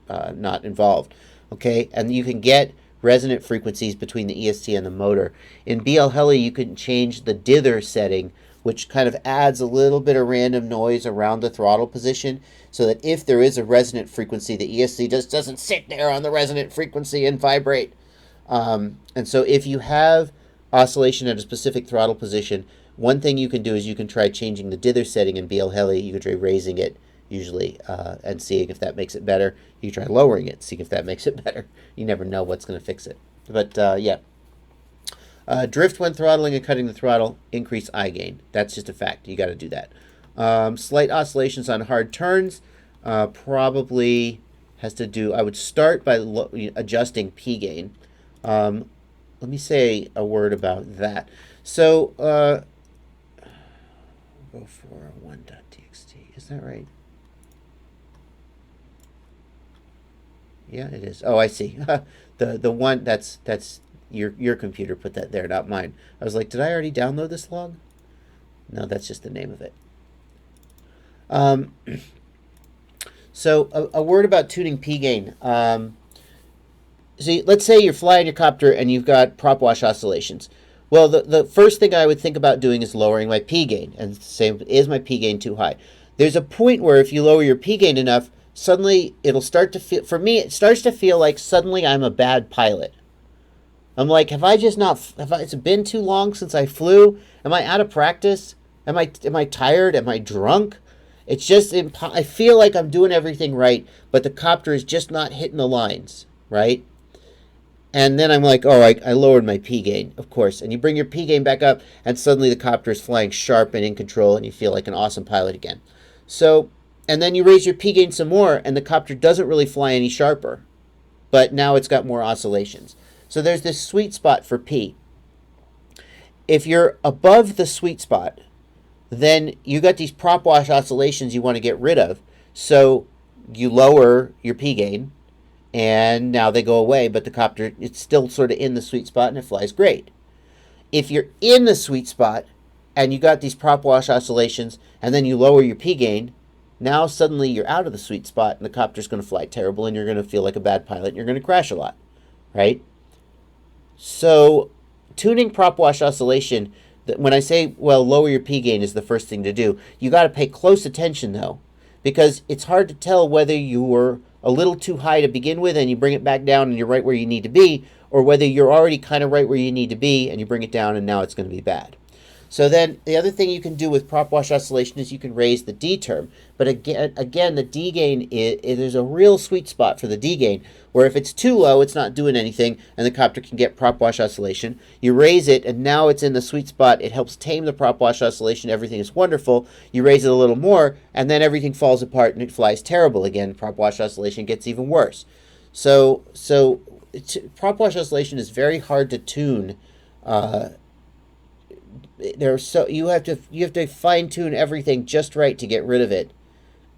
not involved. Okay, and you can get resonant frequencies between the ESC and the motor. In BL Heli, you can change the dither setting, which kind of adds a little bit of random noise around the throttle position, so that if there is a resonant frequency, the ESC just doesn't sit there on the resonant frequency and vibrate. And so if you have oscillation at a specific throttle position, one thing you can do is you can try changing the dither setting in BL Heli. You can try raising it, usually, and seeing if that makes it better. You try lowering it, seeing if that makes it better. You never know what's going to fix it. But, yeah. Drift when throttling and cutting the throttle, increase I gain. That's just a fact. You got to do that. Slight oscillations on hard turns probably has to do, I would start by adjusting P gain. Let me say a word about that. So, go for 1.txt. Is that right? Yeah, it is. Oh, I see. the one that's your computer put that there, not mine. I was like, did I already download this log? No, that's just the name of it. So a word about tuning P gain. See, let's say you're flying your copter and you've got prop wash oscillations. Well, the first thing I would think about doing is lowering my P gain and say, is my P gain too high? There's a point where if you lower your P gain enough, suddenly it'll start to feel, for me, it starts to feel like suddenly I'm a bad pilot. I'm like, have it's been too long since I flew? Am I out of practice? Am I tired? Am I drunk? It's just, I feel like I'm doing everything right, but the copter is just not hitting the lines, right? And then I'm like, oh, I lowered my P gain, of course. And you bring your P gain back up, and suddenly the copter is flying sharp and in control, and you feel like an awesome pilot again. So, and then you raise your P gain some more, and the copter doesn't really fly any sharper. But now it's got more oscillations. So there's this sweet spot for P. If you're above the sweet spot, then you got these prop wash oscillations you want to get rid of. So you lower your P gain, and now they go away, but the copter, it's still sort of in the sweet spot and it flies great. If you're in the sweet spot and you got these prop wash oscillations and then you lower your P gain, now suddenly you're out of the sweet spot and the copter's going to fly terrible and you're going to feel like a bad pilot and you're going to crash a lot, right? So tuning prop wash oscillation, when I say, well, lower your P gain is the first thing to do, you got to pay close attention though, because it's hard to tell whether you were a little too high to begin with and you bring it back down and you're right where you need to be, or whether you're already kind of right where you need to be and you bring it down and now it's going to be bad. So then the other thing you can do with prop wash oscillation is you can raise the D term. But again, the D gain, there's a real sweet spot for the D gain, where if it's too low, it's not doing anything, and the copter can get prop wash oscillation. You raise it, and now it's in the sweet spot. It helps tame the prop wash oscillation. Everything is wonderful. You raise it a little more, and then everything falls apart, and it flies terrible again. Prop wash oscillation gets even worse. So prop wash oscillation is very hard to tune. You have to fine tune everything just right to get rid of it.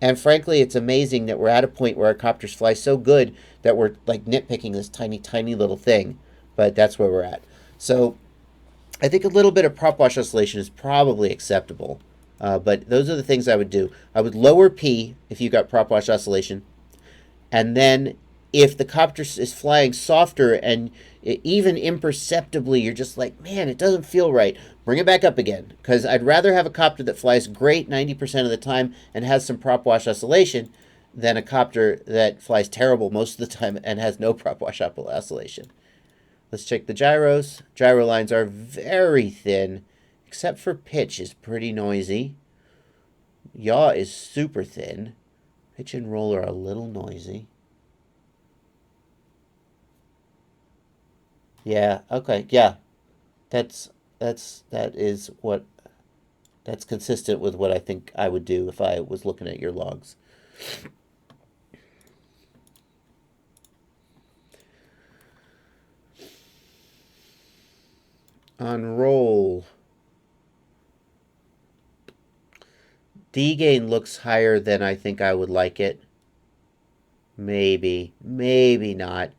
And frankly, it's amazing that we're at a point where our copters fly so good that we're like nitpicking this tiny little thing, but that's where we're at. So I think a little bit of prop wash oscillation is probably acceptable, but those are the things I would do. I would lower P if you got prop wash oscillation, and then if the copter is flying softer and even imperceptibly you're just like, man, it doesn't feel right, bring it back up again. Because I'd rather have a copter that flies great 90% of the time and has some prop wash oscillation than a copter that flies terrible most of the time and has no prop wash oscillation. Let's check the gyros. Gyro lines are very thin, except for pitch is pretty noisy. Yaw is super thin. Pitch and roll are a little noisy. Yeah, okay, yeah. That's consistent with what I think I would do if I was looking at your logs. On roll, D gain looks higher than I think I would like it. Maybe not.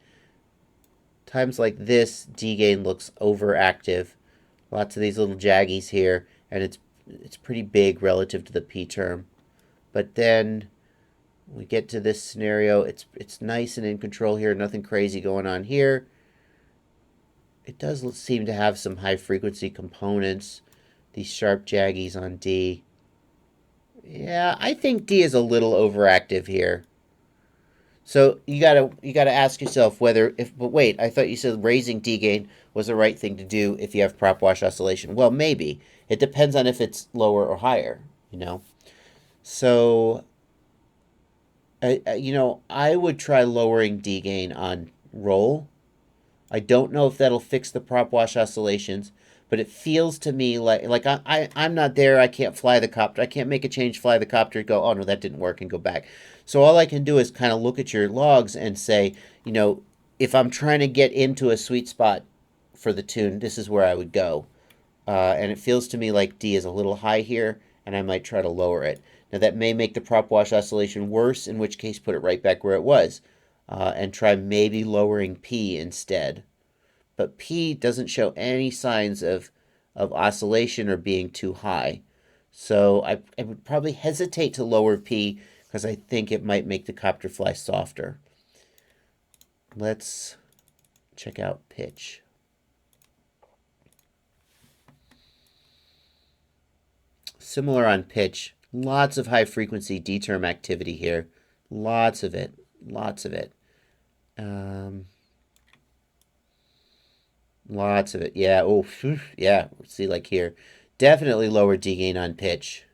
Times like this, D gain looks overactive. Lots of these little jaggies here, and it's pretty big relative to the P term. But then we get to this scenario, it's nice and in control here, nothing crazy going on here. It does seem to have some high frequency components, these sharp jaggies on D. Yeah, I think D is a little overactive here. So you gotta ask yourself whether but wait, I thought you said raising D gain was the right thing to do if you have prop wash oscillation. Well, maybe. It depends on if it's lower or higher, you know. So I would try lowering D gain on roll. I don't know if that'll fix the prop wash oscillations, but it feels to me like I'm not there. I can't fly the copter. I can't make a change, fly the copter, go, oh no, that didn't work, and go back. So all I can do is kind of look at your logs and say, if I'm trying to get into a sweet spot for the tune, this is where I would go. And it feels to me like D is a little high here, and I might try to lower it. Now that may make the prop wash oscillation worse, in which case put it right back where it was. And try maybe lowering P instead. But P doesn't show any signs of oscillation or being too high. So I would probably hesitate to lower P because I think it might make the copter fly softer. Let's check out pitch. Similar on pitch. Lots of high frequency D-term activity here. Lots of it. Lots of it. Lots of it. Yeah. Oh, yeah. See, like here. Definitely lower D gain on pitch.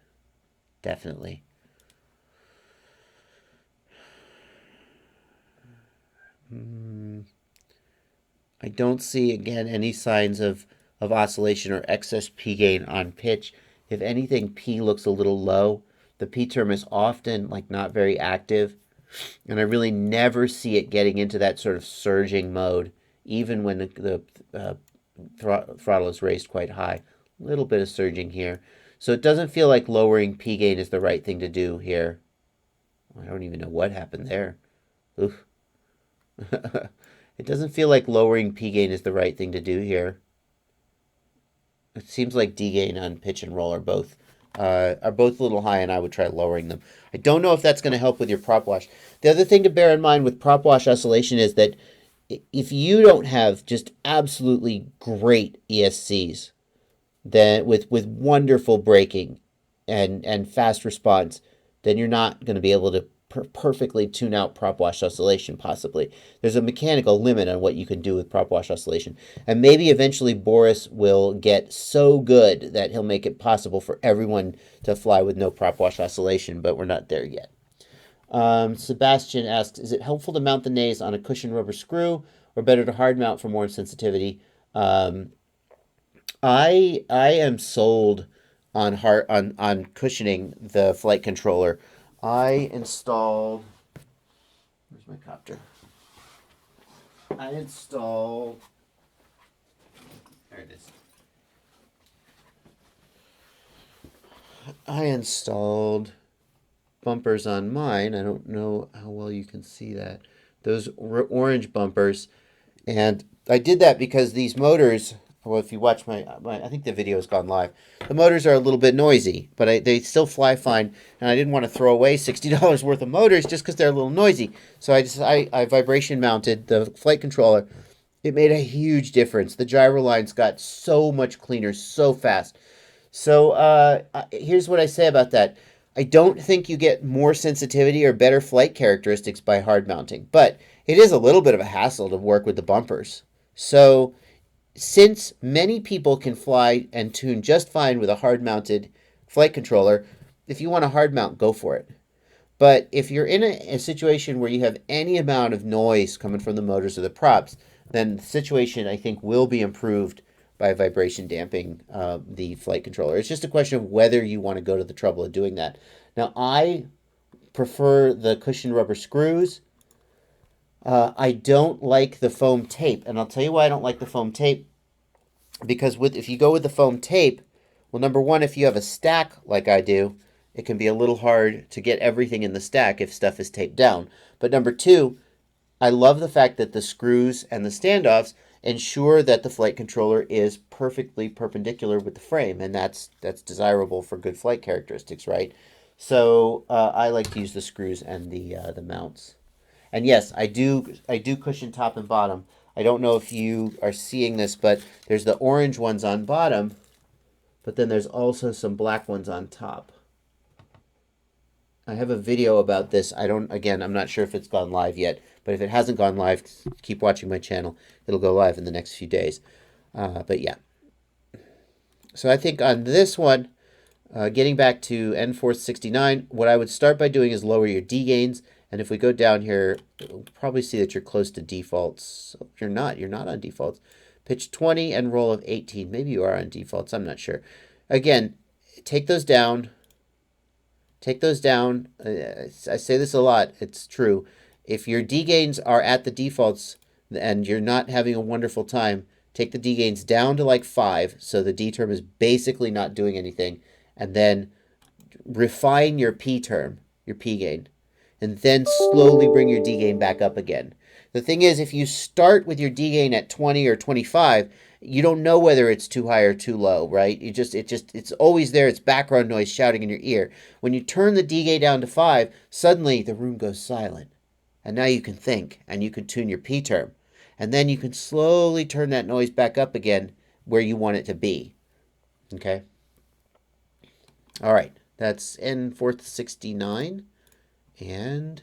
Definitely. I don't see, again, any signs of oscillation or excess P gain on pitch. If anything, P looks a little low. The P term is often not very active. And I really never see it getting into that sort of surging mode, even when the throttle is raised quite high. A little bit of surging here. So it doesn't feel like lowering P gain is the right thing to do here. I don't even know what happened there. Oof. It doesn't feel like lowering P gain is the right thing to do here. It seems like D gain on pitch and roll are both a little high, and I would try lowering them. I don't know if that's going to help with your prop wash. The other thing to bear in mind with prop wash oscillation is that if you don't have just absolutely great ESCs, then with wonderful braking and fast response, then you're not going to be able to perfectly tune out prop wash oscillation, possibly. There's a mechanical limit on what you can do with prop wash oscillation. And maybe eventually Boris will get so good that he'll make it possible for everyone to fly with no prop wash oscillation, but we're not there yet. Sebastian asks, is it helpful to mount the nays on a cushion rubber screw or better to hard mount for more sensitivity? I am sold on cushioning the flight controller. I installed, where's my copter? There it is. I installed bumpers on mine. I don't know how well you can see that. Those orange bumpers. And I did that because these motors, well, if you watch my I think the video has gone live. The motors are a little bit noisy, but they still fly fine. And I didn't want to throw away $60 worth of motors just because they're a little noisy. So I vibration mounted the flight controller. It made a huge difference. The gyro lines got so much cleaner, so fast. So here's what I say about that. I don't think you get more sensitivity or better flight characteristics by hard mounting, but it is a little bit of a hassle to work with the bumpers. So since many people can fly and tune just fine with a hard-mounted flight controller, if you want a hard mount, go for it. But if you're in a situation where you have any amount of noise coming from the motors or the props, then the situation, I think, will be improved by vibration damping the flight controller. It's just a question of whether you want to go to the trouble of doing that. Now, I prefer the cushion rubber screws. I don't like the foam tape, and I'll tell you why I don't like the foam tape. Because if you go with the foam tape, well, number one, if you have a stack like I do, it can be a little hard to get everything in the stack if stuff is taped down. But number two, I love the fact that the screws and the standoffs ensure that the flight controller is perfectly perpendicular with the frame, and that's desirable for good flight characteristics, right? So I like to use the screws and the mounts. And yes, I do cushion top and bottom. I don't know if you are seeing this, but there's the orange ones on bottom, but then there's also some black ones on top. I have a video about this. I'm not sure if it's gone live yet, but if it hasn't gone live, keep watching my channel. It'll go live in the next few days. But yeah. So I think on this one, getting back to N-Force 69, what I would start by doing is lower your D gains. And if we go down here, you'll probably see that you're close to defaults. You're not on defaults. Pitch 20 and roll of 18. Maybe you are on defaults. I'm not sure. Again, take those down. Take those down. I say this a lot. It's true. If your D gains are at the defaults and you're not having a wonderful time, take the D gains down to like 5, so the D term is basically not doing anything, and then refine your P term, your P gain, and then slowly bring your D gain back up again. The thing is, if you start with your D gain at 20 or 25, you don't know whether it's too high or too low, right? It's always there. It's background noise shouting in your ear. When you turn the D gain down to 5, suddenly the room goes silent. And now you can think, and you can tune your P term. And then you can slowly turn that noise back up again where you want it to be. Okay? All right. That's N-Force 69. And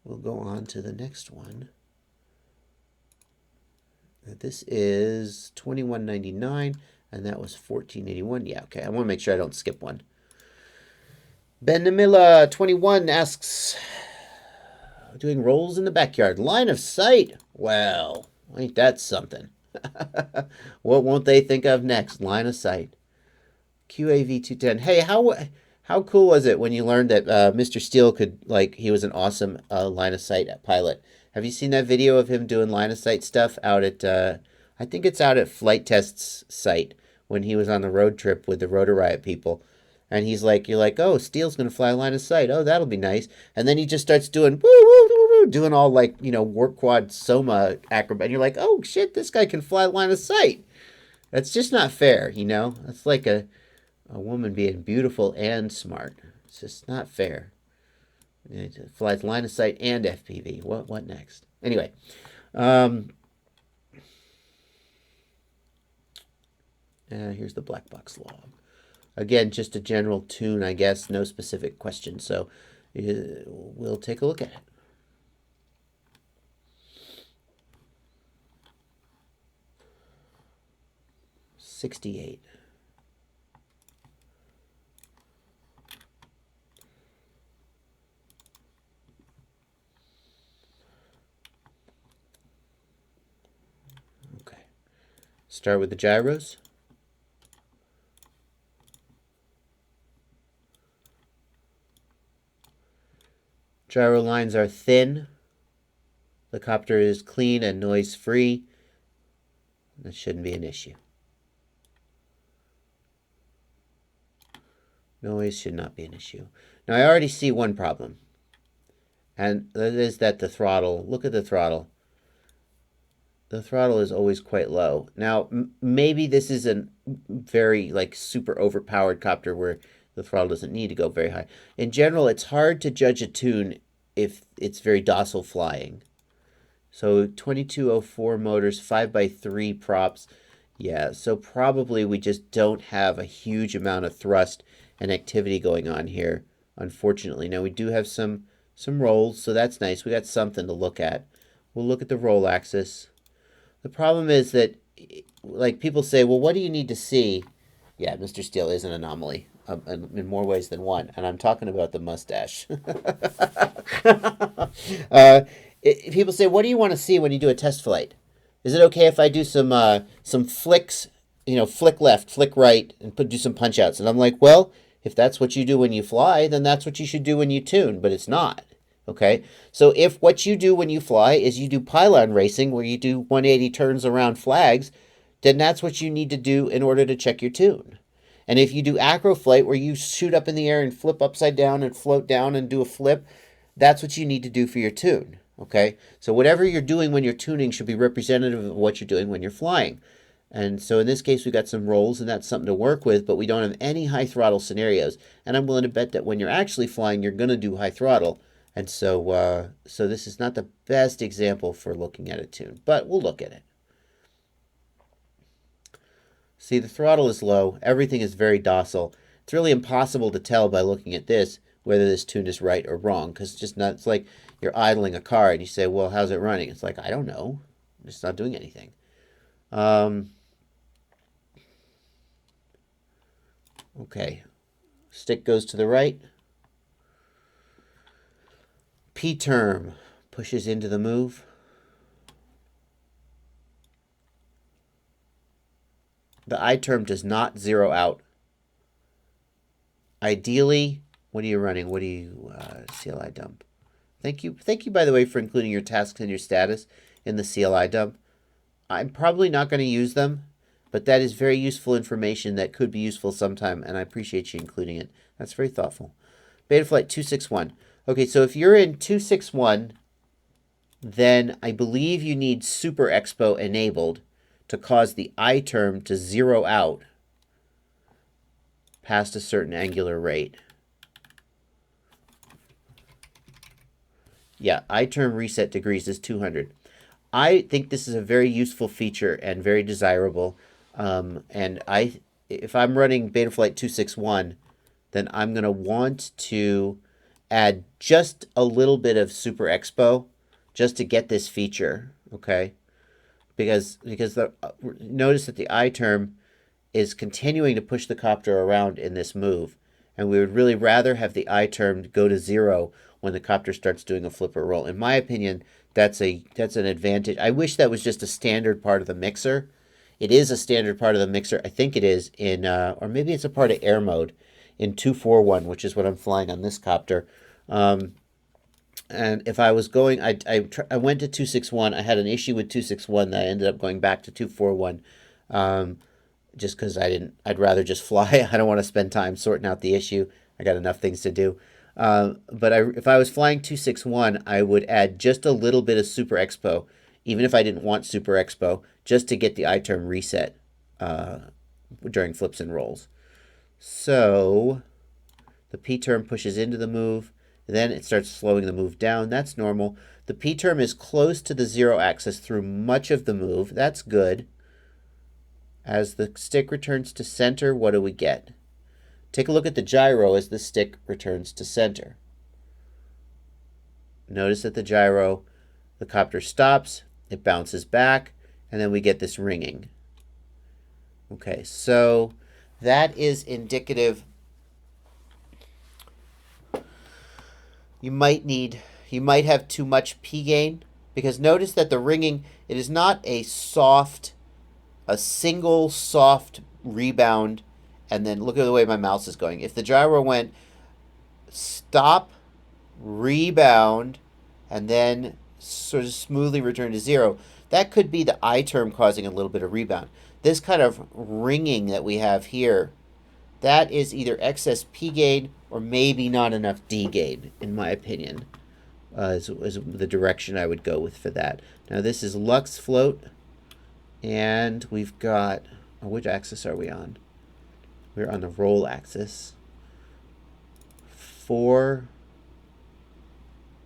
we'll go on to the next one. This is $21.99, and that was $14.81. Yeah, okay. I want to make sure I don't skip one. Ben Namila 21 asks, doing rolls in the backyard. Line of sight. Well, ain't that something? What won't they think of next? Line of sight. QAV 210. Hey, how cool was it when you learned that Mr. Steele he was an awesome line of sight pilot? Have you seen that video of him doing line of sight stuff out at, I think it's out at Flight Test's site when he was on the road trip with the Rotor Riot people. And he's like, you're like, oh, Steele's going to fly line of sight. Oh, that'll be nice. And then he just starts doing woo, woo, woo, woo, doing all like, warp quad soma acrobat. And you're like, oh shit, this guy can fly line of sight. That's just not fair, That's like a woman being beautiful and smart. It's just not fair. It flies line of sight and FPV. What next? Anyway, here's the Blackbox log. Again, just a general tune, I guess. No specific question. So we'll take a look at it. $68. Okay. Start with the gyros. Gyro lines are thin. The copter is clean and noise-free. That shouldn't be an issue. Noise should not be an issue. Now, I already see one problem. And that is that the throttle, look at the throttle. The throttle is always quite low. Now, maybe this is a very, super overpowered copter where the throttle doesn't need to go very high. In general, it's hard to judge a tune if it's very docile flying. So 2204 motors, 5x3 props. Yeah, so probably we just don't have a huge amount of thrust and activity going on here, unfortunately. Now we do have some rolls, so that's nice. We got something to look at. We'll look at the roll axis. The problem is that, people say, well, what do you need to see? Yeah, Mr. Steele is an anomaly in more ways than one, and I'm talking about the mustache. People say, what do you want to see when you do a test flight? Is it okay if I do some flicks, flick left, flick right, and do some punch outs? And I'm like, well, if that's what you do when you fly, then that's what you should do when you tune, but it's not. Okay, so if what you do when you fly is you do pylon racing, where you do 180 turns around flags, then that's what you need to do in order to check your tune. And if you do acro flight, where you shoot up in the air and flip upside down and float down and do a flip, that's what you need to do for your tune. Okay, so whatever you're doing when you're tuning should be representative of what you're doing when you're flying. And so in this case, we got some rolls, and that's something to work with, but we don't have any high throttle scenarios. And I'm willing to bet that when you're actually flying, you're going to do high throttle. And so this is not the best example for looking at a tune, but we'll look at it. See, the throttle is low. Everything is very docile. It's really impossible to tell by looking at this whether this tune is right or wrong, because it's like you're idling a car and you say, well, how's it running? It's like, I don't know. It's not doing anything. Okay. Stick goes to the right. P term pushes into the move. The I term does not zero out. Ideally, what are you running? What do you CLI dump? Thank you, by the way, for including your tasks and your status in the CLI dump. I'm probably not going to use them, but that is very useful information that could be useful sometime, and I appreciate you including it. That's very thoughtful. Betaflight 261. Okay, so if you're in 261, then I believe you need Super Expo enabled to cause the I term to zero out past a certain angular rate. Yeah, I term reset degrees is 200. I think this is a very useful feature and very desirable. And if I'm running Betaflight 261, then I'm going to want to add just a little bit of Super Expo just to get this feature, okay? Because notice that the I term is continuing to push the copter around in this move, and we would really rather have the I term go to 0 when the copter starts doing a flip or roll. In my opinion, that's an advantage. I wish that was just a standard part of the mixer. It is a standard part of the mixer. I think it is in, or maybe it's a part of air mode in 241, which is what I'm flying on this copter. And if I was going, I went to 261. I had an issue with 261 that I ended up going back to 241, just because I'd rather just fly. I don't want to spend time sorting out the issue. I got enough things to do. But if I was flying 261, I would add just a little bit of Super Expo, even if I didn't want Super Expo, just to get the I-term reset during flips and rolls. So the P-term pushes into the move, then it starts slowing the move down. That's normal. The P-term is close to the 0 axis through much of the move. That's good. As the stick returns to center, what do we get? Take a look at the gyro as the stick returns to center. Notice that the gyro, the copter stops, it bounces back, and then we get this ringing. Okay, so that is indicative. You might have too much P gain, because notice that the ringing, it is not a single soft rebound, and then look at the way my mouse is going. If the gyro went stop, rebound, and then sort of smoothly return to 0, that could be the I-term causing a little bit of rebound. This kind of ringing that we have here, that is either excess P gain or maybe not enough D gain, in my opinion, is the direction I would go with for that. Now this is Lux float, and we've got, which axis are we on? We're on the roll axis. 4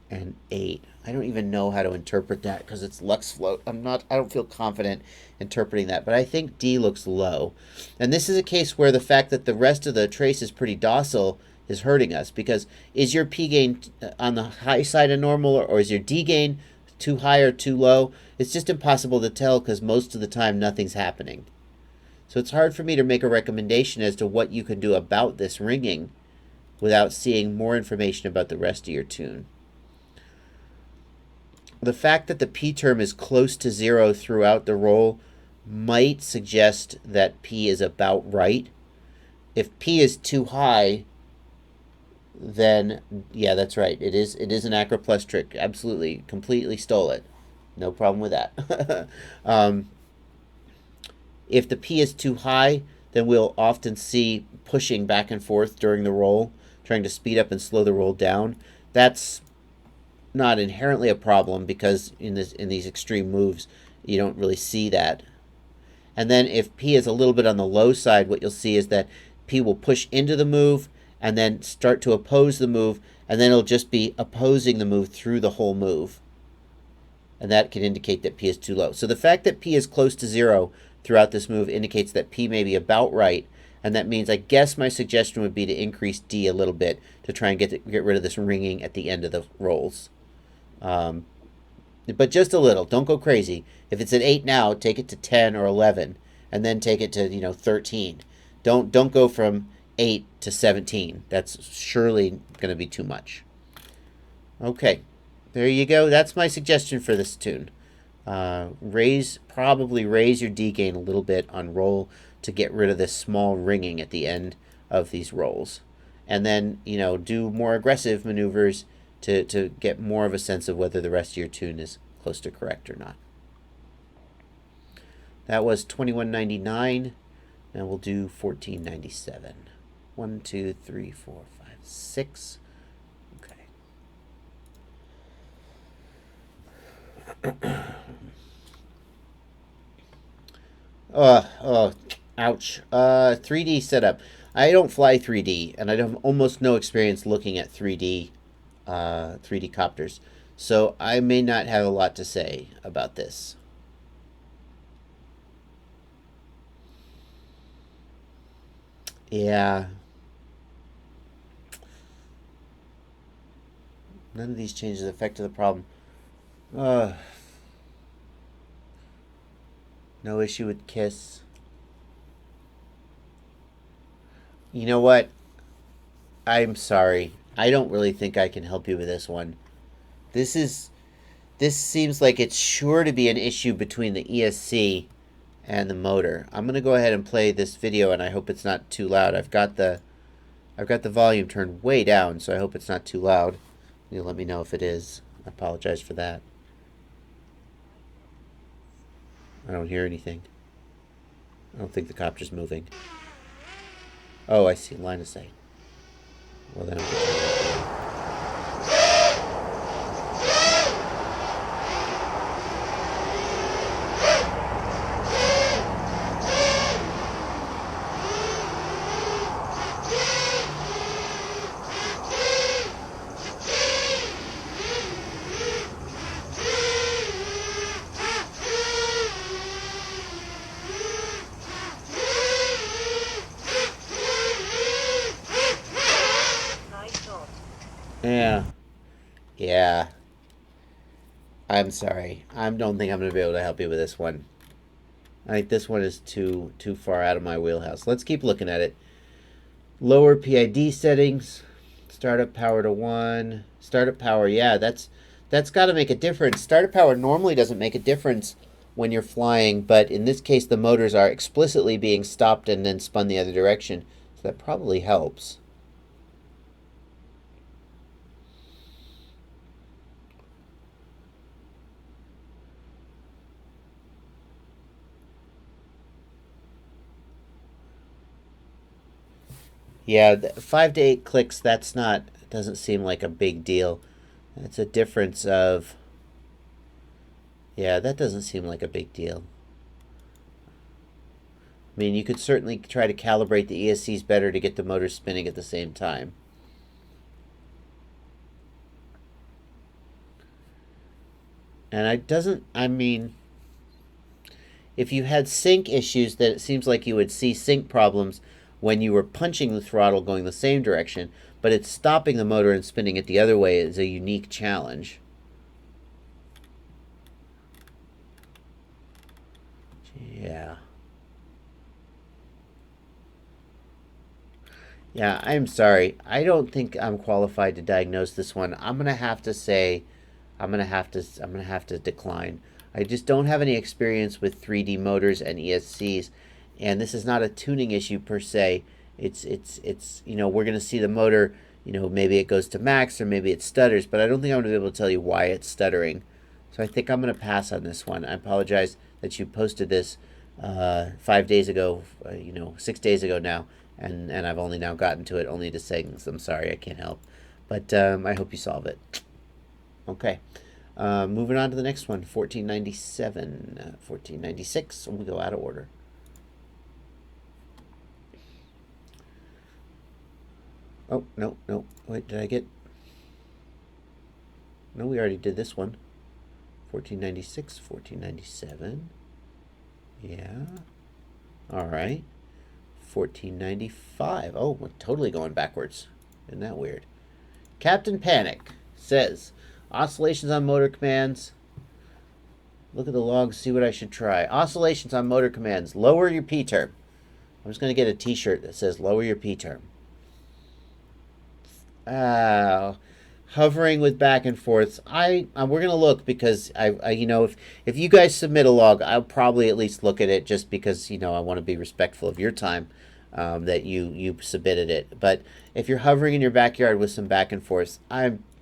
and 8. I don't even know how to interpret that because it's Lux float. I don't feel confident interpreting that, but I think D looks low. And this is a case where the fact that the rest of the trace is pretty docile is hurting us, because is your P gain on the high side of normal, or is your D gain too high or too low? It's just impossible to tell because most of the time nothing's happening. So it's hard for me to make a recommendation as to what you can do about this ringing without seeing more information about the rest of your tune. The fact that the P term is close to 0 throughout the roll might suggest that P is about right. If P is too high, then yeah, that's right. It is an Acro Plus trick. Absolutely, completely stole it. No problem with that. If the P is too high, then we'll often see pushing back and forth during the roll, trying to speed up and slow the roll down. That's not inherently a problem, because in these extreme moves, you don't really see that. And then if P is a little bit on the low side, what you'll see is that P will push into the move and then start to oppose the move, and then it'll just be opposing the move through the whole move. And that can indicate that P is too low. So the fact that P is close to 0 throughout this move indicates that P may be about right, and that means, I guess my suggestion would be to increase D a little bit to try and get rid of this ringing at the end of the rolls. But just a little. Don't go crazy. If it's at 8 now, take it to 10 or 11, and then take it to 13. Don't go from 8 to 17. That's surely going to be too much. Okay, there you go. That's my suggestion for this tune. Probably raise your D gain a little bit on roll to get rid of this small ringing at the end of these rolls, and then do more aggressive maneuvers to get more of a sense of whether the rest of your tune is close to correct or not. That was 2199. Now we'll do 1497. 1, 2, 3, 4, 5, 6. Okay. Ouch. 3D setup. I don't fly 3D, and I have almost no experience looking at 3D copters, so I may not have a lot to say about this. Yeah. None of these changes affect the problem. No issue with KISS. You know what? I'm sorry. I don't really think I can help you with this one. This seems like it's sure to be an issue between the ESC and the motor. I'm going to go ahead and play this video, and I hope it's not too loud. I've got the volume turned way down, so I hope it's not too loud. You'll let me know if it is. I apologize for that. I don't hear anything. I don't think the copter's moving. Oh, I see. Line of sight. Well, then I'm I'm sorry. I don't think I'm going to be able to help you with this one. I think this one is too far out of my wheelhouse. Let's keep looking at it. Lower PID settings. Startup power to 1. Startup power, yeah, that's got to make a difference. Startup power normally doesn't make a difference when you're flying, but in this case the motors are explicitly being stopped and then spun the other direction. So that probably helps. Yeah, 5 to 8 clicks, doesn't seem like a big deal. It's a difference of, yeah, that doesn't seem like a big deal. I mean, you could certainly try to calibrate the ESCs better to get the motor spinning at the same time. And I mean, if you had sync issues, then it seems like you would see sync problems when you were punching the throttle going the same direction, but it's stopping the motor and spinning it the other way is a unique challenge. Yeah. Yeah, I'm sorry. I don't think I'm qualified to diagnose this one. I'm gonna have to say, I'm gonna have to decline. I just don't have any experience with 3D motors and ESCs, and this is not a tuning issue per se. It's we're gonna see the motor. Maybe it goes to max or maybe it stutters, but I don't think I'm gonna be able to tell you why it's stuttering. So I think I'm gonna pass on this one. I apologize that you posted this 5 days ago. 6 days ago now, and I've only now gotten to it only to say I'm sorry I can't help, but I hope you solve it. Okay, moving on to the next one, 1497, 1496. We go out of order. Oh no, wait, did I get? No, we already did this one. 1496, 1497. Yeah. All right. 1495. Oh, we're totally going backwards. Isn't that weird? CptanPanic says, oscillations on motor commands. Look at the logs, see what I should try. Oscillations on motor commands. Lower your P term. I'm just going to get a t-shirt that says lower your P term. Hovering with back and forths. We're gonna look because if you guys submit a log, I'll probably at least look at it just because I want to be respectful of your time, that you submitted it. But if you're hovering in your backyard with some back and forths,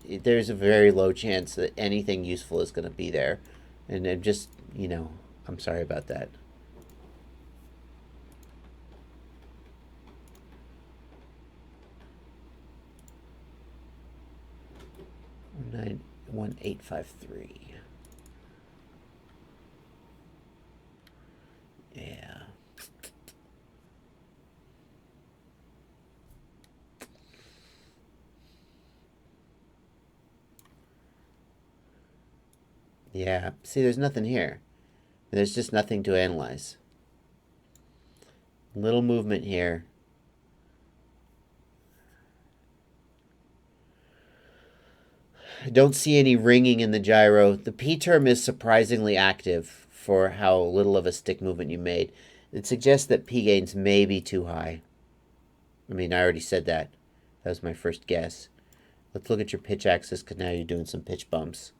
there's a very low chance that anything useful is going to be there, and just I'm sorry about that. 1853. Yeah. Yeah. See, there's nothing here. There's just nothing to analyze. Little movement here. I don't see any ringing in the gyro. The P term is surprisingly active for how little of a stick movement you made. It suggests that P gains may be too high. I mean, I already said that. That was my first guess. Let's look at your pitch axis because now you're doing some pitch bumps.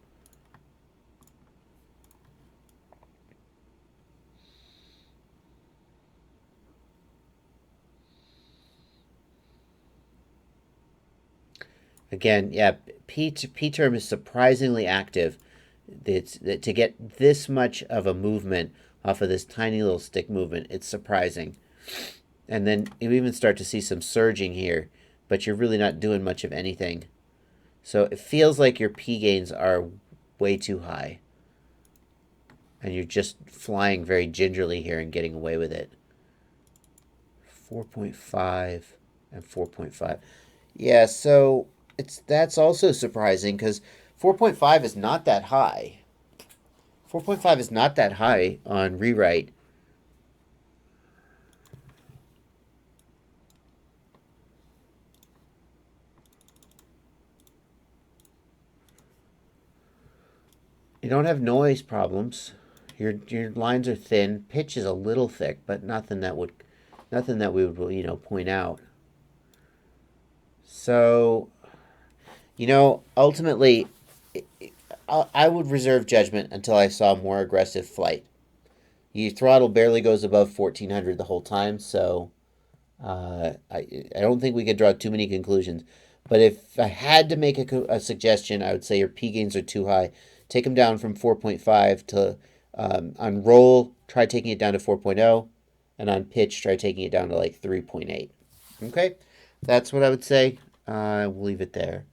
Again, yeah, P term is surprisingly active. To get this much of a movement off of this tiny little stick movement, it's surprising. And then you even start to see some surging here, but you're really not doing much of anything. So it feels like your P gains are way too high. And you're just flying very gingerly here and getting away with it. 4.5 and 4.5. Yeah, so that's also surprising because 4.5 is not that high. 4.5 is not that high on rewrite. You don't have noise problems. Your lines are thin. Pitch is a little thick, but nothing that we would point out. So, ultimately, I would reserve judgment until I saw more aggressive flight. Your throttle barely goes above 1400 the whole time, so I don't think we could draw too many conclusions. But if I had to make a suggestion, I would say your P gains are too high. Take them down from 4.5 to, on roll, try taking it down to 4.0, and on pitch, try taking it down to like 3.8. Okay, that's what I would say. We'll leave it there.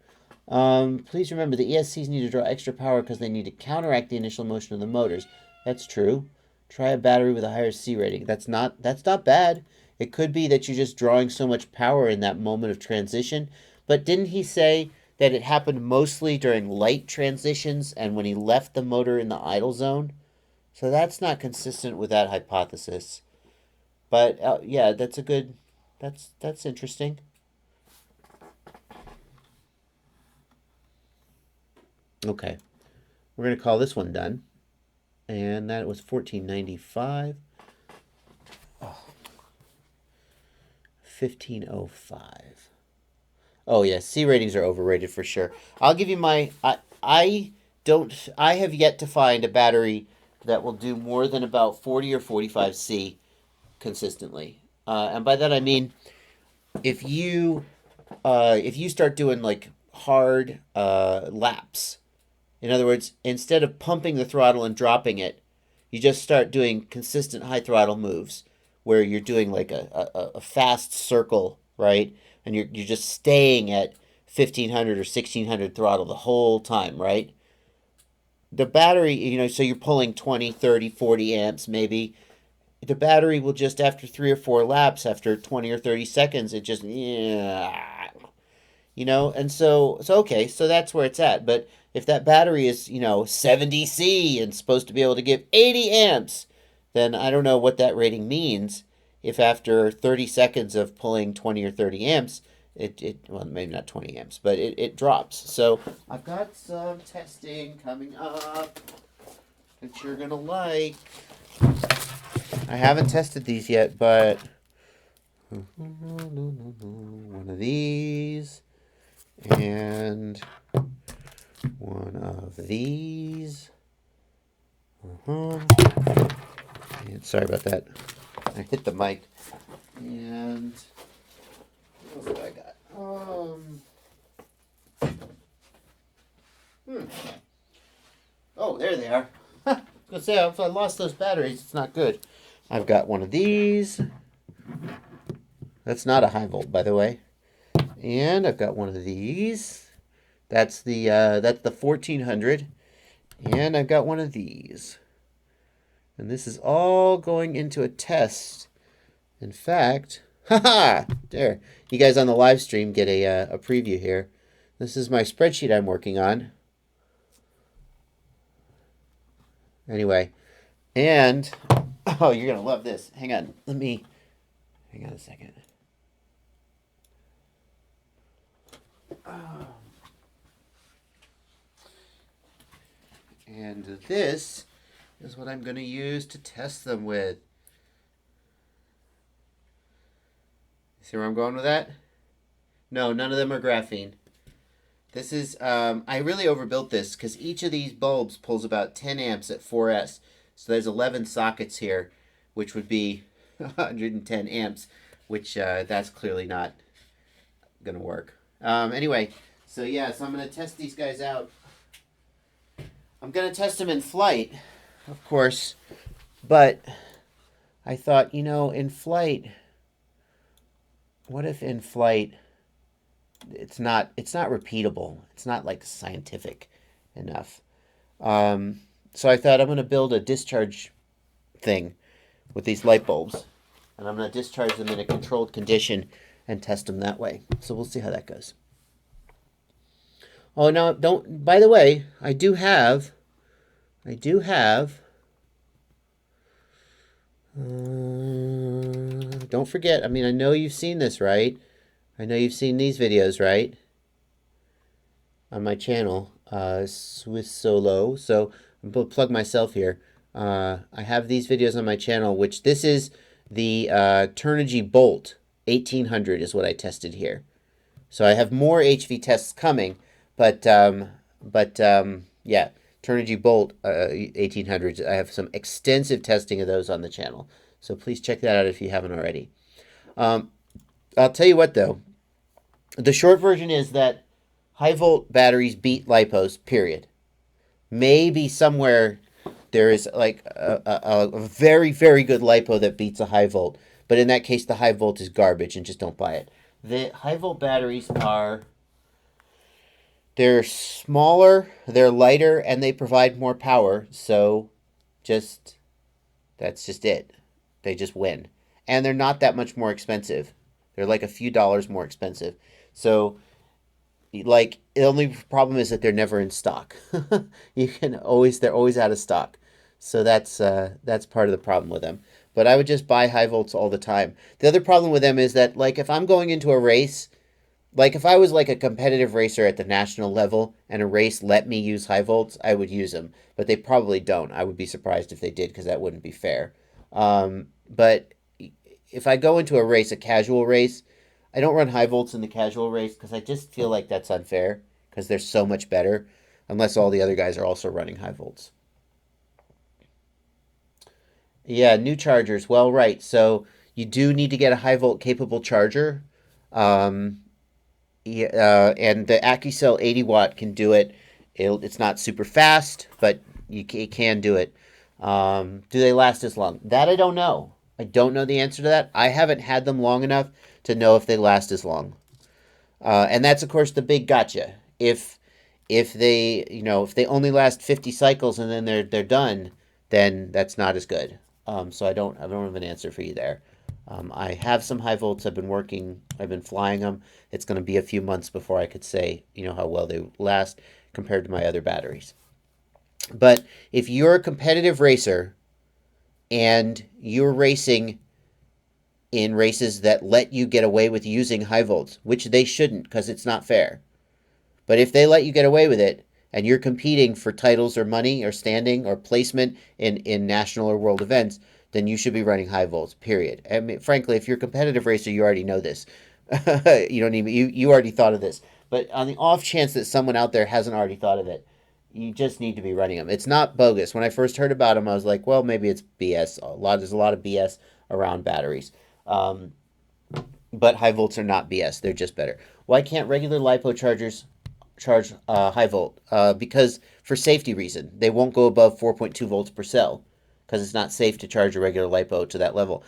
Please remember the ESCs need to draw extra power because they need to counteract the initial motion of the motors. That's true. Try a battery with a higher C rating. That's not bad. It could be that you're just drawing so much power in that moment of transition. But didn't he say that it happened mostly during light transitions and when he left the motor in the idle zone? So that's not consistent with that hypothesis. But yeah, that's interesting. Okay, we're going to call this one done. And that was 1495. Oh. 1505. Oh yeah, C ratings are overrated for sure. I'll give you my I have yet to find a battery that will do more than about 40 or 45 C consistently. And by that I mean if you start doing like hard laps. In other words, instead of pumping the throttle and dropping it, you just start doing consistent high throttle moves where you're doing like a fast circle, right? And you're just staying at 1500 or 1600 throttle the whole time, right? The battery, so you're pulling 20, 30, 40 amps maybe. The battery will just, after 3 or 4 laps, after 20 or 30 seconds, it just, and so okay, so that's where it's at. But if that battery is, 70C and supposed to be able to give 80 amps, then I don't know what that rating means if after 30 seconds of pulling 20 or 30 amps, well, maybe not 20 amps, but it drops. So I've got some testing coming up that you're going to like. I haven't tested these yet, but one of these and one of these. And sorry about that. I hit the mic. And what else do I got? Oh, there they are. I was going to say, if I lost those batteries, it's not good. I've got one of these. That's not a high volt, by the way. And I've got one of these. That's the 1400. And I've got one of these. And this is all going into a test. In fact, there. You guys on the live stream get a preview here. This is my spreadsheet I'm working on. Anyway, and oh, you're going to love this. Hang on a second. And this is what I'm going to use to test them with. See where I'm going with that? No, none of them are graphene. This is, I really overbuilt this because each of these bulbs pulls about 10 amps at 4S. So there's 11 sockets here, which would be 110 amps, which that's clearly not going to work. Anyway, so I'm going to test these guys out. I'm going to test them in flight, of course, but I thought, in flight, what if in flight it's not repeatable? It's not like scientific enough. So I thought I'm going to build a discharge thing with these light bulbs, and I'm going to discharge them in a controlled condition and test them that way. So we'll see how that goes. Oh, no, by the way, I do have, don't forget, I know you've seen this, right? I know you've seen these videos, right? On my channel, Swiss Solo. So plug myself here. I have these videos on my channel, which this is the Turnigy Bolt 1800 is what I tested here. So I have more HV tests coming, but yeah, Turnigy Bolt 1800s. I have some extensive testing of those on the channel. So please check that out if you haven't already. I'll tell you what though, the short version is that high volt batteries beat lipos, period. Maybe somewhere there is like a very, very good lipo that beats a high volt. But in that case, the high volt is garbage and just don't buy it. The high volt batteries they're smaller, they're lighter, and they provide more power. So that's just it. They just win. And they're not that much more expensive. They're like a few dollars more expensive. So like the only problem is that they're never in stock. They're always out of stock. So that's part of the problem with them. But I would just buy high volts all the time. The other problem with them is that like if I'm going into a race, like if I was like a competitive racer at the national level and a race let me use high volts, I would use them. But they probably don't. I would be surprised if they did because that wouldn't be fair. But if I go into a race, a casual race, I don't run high volts in the casual race because I just feel like that's unfair because they're so much better unless all the other guys are also running high volts. Yeah, new chargers. Well, right. So you do need to get a high volt capable charger. Um, yeah, and the AccuCell 80 watt can do it. It's not super fast, but it can do it. Do they last as long? That I don't know. I don't know the answer to that. I haven't had them long enough to know if they last as long. And that's of course the big gotcha. If they if they only last 50 cycles and then they're done, then that's not as good. So I don't have an answer for you there. I have some high volts. I've been flying them. It's going to be a few months before I could say how well they last compared to my other batteries. But if you're a competitive racer and you're racing in races that let you get away with using high volts, which they shouldn't because it's not fair. But if they let you get away with it and you're competing for titles or money or standing or placement in national or world events, then you should be running high volts, period. I mean, frankly, if you're a competitive racer, you already know this. You already thought of this. But on the off chance that someone out there hasn't already thought of it, you just need to be running them. It's not bogus. When I first heard about them, I was like, well, maybe it's BS. There's a lot of BS around batteries. But high volts are not BS. They're just better. Why can't regular LiPo chargers charge high volt? Because for safety reason, they won't go above 4.2 volts per cell because it's not safe to charge a regular LiPo to that level.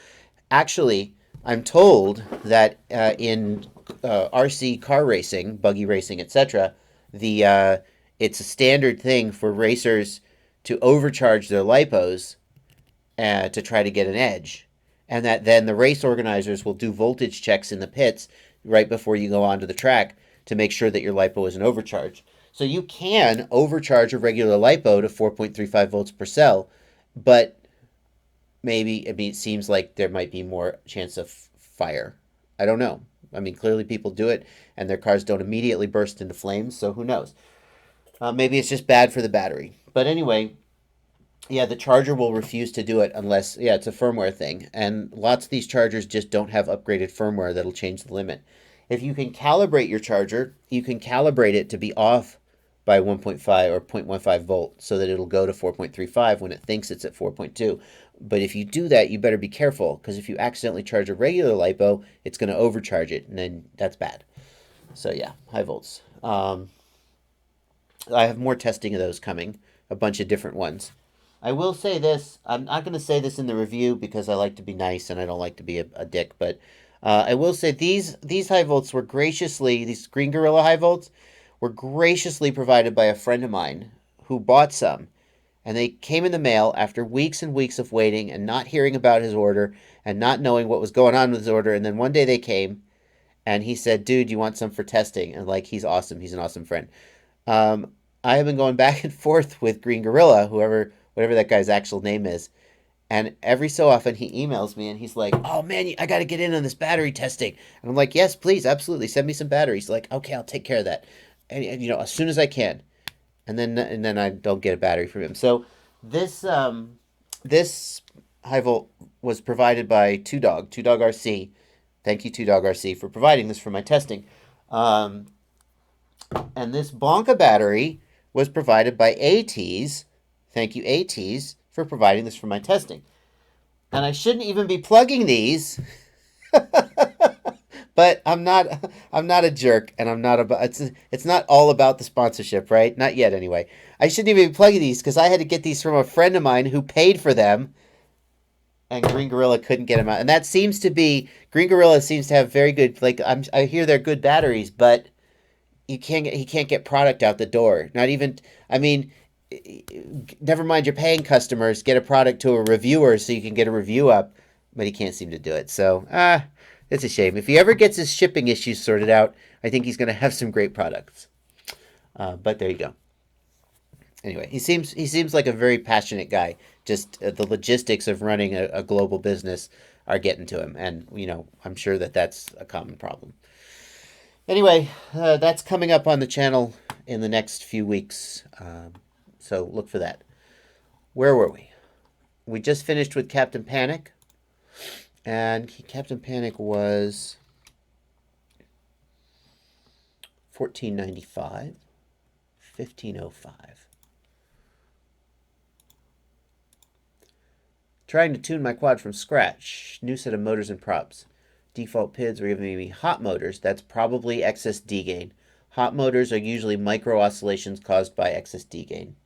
Actually, I'm told that in RC car racing, buggy racing, etc., it's a standard thing for racers to overcharge their LiPos to try to get an edge. And that then the race organizers will do voltage checks in the pits right before you go onto the track to make sure that your LiPo isn't overcharged. So you can overcharge a regular LiPo to 4.35 volts per cell, but it seems like there might be more chance of fire. I don't know. I mean, clearly people do it, and their cars don't immediately burst into flames, so who knows? Maybe it's just bad for the battery. But anyway, yeah, the charger will refuse to do it unless, it's a firmware thing. And lots of these chargers just don't have upgraded firmware that'll change the limit. If you can calibrate your charger, you can calibrate it to be off by 1.5 or 0.15 volt so that it'll go to 4.35 when it thinks it's at 4.2. But if you do that, you better be careful because if you accidentally charge a regular LiPo, it's going to overcharge it, and then that's bad. So yeah, high volts. I have more testing of those coming, a bunch of different ones. I will say this. I'm not going to say this in the review because I like to be nice and I don't like to be a dick. But I will say these high volts were these Green Gorilla high volts were graciously provided by a friend of mine who bought some. And they came in the mail after weeks and weeks of waiting and not hearing about his order and not knowing what was going on with his order. And then one day they came and he said, dude, you want some for testing? And like, he's awesome. He's an awesome friend. I have been going back and forth with Green Gorilla, whatever that guy's actual name is. And every so often he emails me and he's like, oh man, I got to get in on this battery testing. And I'm like, yes, please, absolutely. Send me some batteries. Like, okay, I'll take care of that. And as soon as I can. and then I don't get a battery from him. So this high volt was provided by Two Dog RC. Thank you, Two Dog RC, for providing this for my testing. And this Bonka battery was provided by ATs. Thank you, ATs, for providing this for my testing. And I shouldn't even be plugging these, but I'm not a jerk, and I'm not about it's not all about the sponsorship, right? Not yet, anyway. I shouldn't even be plugging these because I had to get these from a friend of mine who paid for them, and Green Gorilla couldn't get them out. And that seems to be Green Gorilla seems to have very good, like, I hear they're good batteries, but he can't get product out the door. Not even, I mean, never mind your paying customers, get a product to a reviewer so you can get a review up, but he can't seem to do it. So it's a shame. If he ever gets his shipping issues sorted out, I think he's going to have some great products. But there you go. Anyway, he seems like a very passionate guy. Just the logistics of running a global business are getting to him, and I'm sure that's a common problem. Anyway, that's coming up on the channel in the next few weeks, so look for that. Where were we? We just finished with CptanPanic, and CptanPanic was $14.95, $15.05. Trying to tune my quad from scratch. New set of motors and props. Default PIDs are giving me hot motors. That's probably excess D gain. Hot motors are usually micro oscillations caused by excess D gain.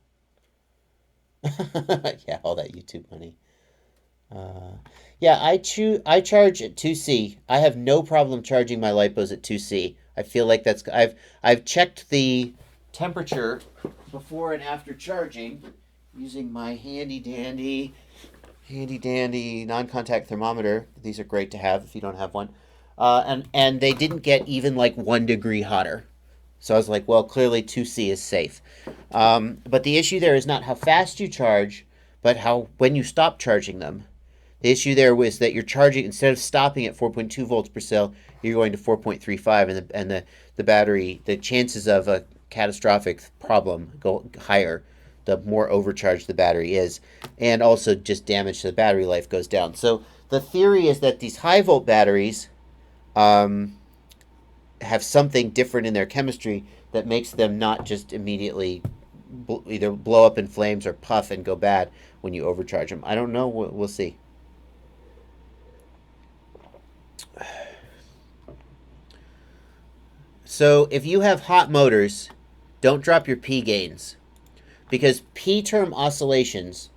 Yeah, all that YouTube money. Yeah, I charge at 2C. I have no problem charging my lipos at 2C. I feel like that's I've checked the temperature before and after charging using my handy dandy non-contact thermometer. These are great to have if you don't have one. And they didn't get even like 1 degree hotter. So I was like, well, clearly 2C is safe. But the issue there is not how fast you charge, but when you stop charging them. The issue there was that you're charging, instead of stopping at 4.2 volts per cell, you're going to 4.35, and the battery, the chances of a catastrophic problem go higher the more overcharged the battery is, and also just damage to the battery life goes down. So the theory is that these high volt batteries have something different in their chemistry that makes them not just immediately either blow up in flames or puff and go bad when you overcharge them. I don't know. We'll see. So if you have hot motors, don't drop your P gains, because P-term oscillations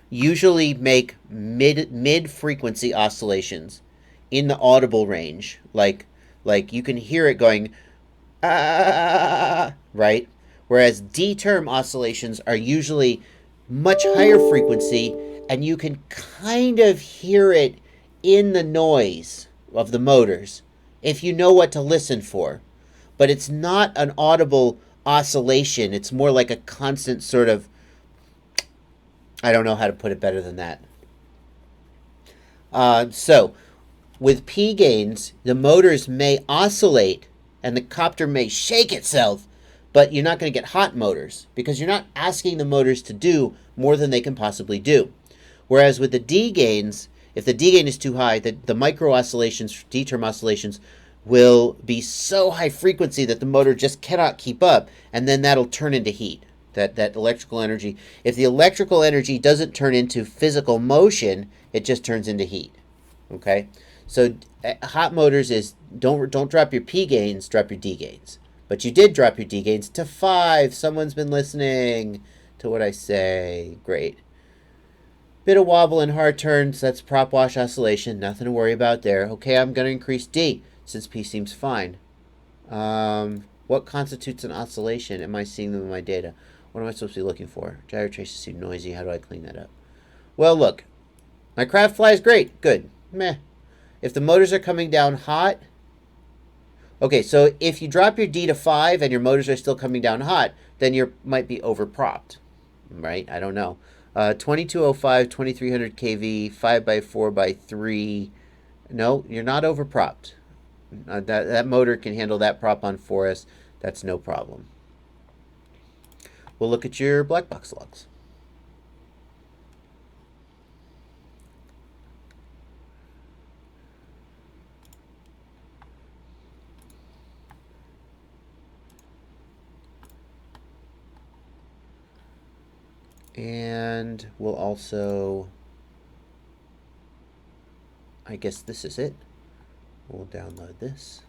usually make mid-frequency oscillations in the audible range. Like you can hear it going, ah, right? Whereas D-term oscillations are usually much higher frequency, and you can kind of hear it in the noise of the motors if you know what to listen for. But it's not an audible oscillation. It's more like a constant sort of, I don't know how to put it better than that. So with P gains, the motors may oscillate and the copter may shake itself, but you're not going to get hot motors because you're not asking the motors to do more than they can possibly do. Whereas with the D gains, if the D gain is too high, the micro oscillations, D-term oscillations, will be so high frequency that the motor just cannot keep up, and then that'll turn into heat. That electrical energy, if the electrical energy doesn't turn into physical motion, it just turns into heat. Okay? So hot motors is don't drop your P gains, drop your D gains. But you did drop your D gains to 5. Someone's been listening to what I say. Great. Bit of wobble and hard turns, that's prop wash oscillation, nothing to worry about there. Okay, I'm going to increase D since P seems fine. What constitutes an oscillation? Am I seeing them in my data? What am I supposed to be looking for? Gyro traces seem noisy. How do I clean that up? Well, look. My craft fly is great. Good. Meh. If the motors are coming down hot... Okay, so if you drop your D to 5 and your motors are still coming down hot, then you might be overpropped. Right? I don't know. 2205, 2300 kV, 5x4x3. No, you're not overpropped. That motor can handle that prop on 4S. That's no problem. we'll look at your Blackbox logs. And we'll also, I guess this is it. We'll download this.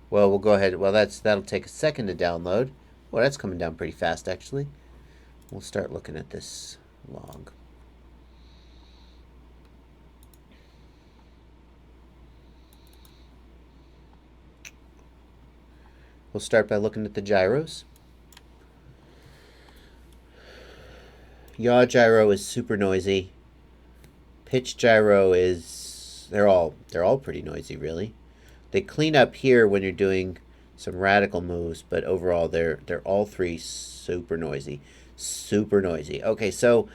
Well, we'll go ahead. Well, that'll take a second to download. Well, that's coming down pretty fast, actually. We'll start looking at this log. We'll start by looking at the gyros. Yaw gyro is super noisy. Pitch gyro is, they're all pretty noisy, really. They clean up here when you're doing some radical moves, but overall they're all three super noisy. Super noisy. Okay, so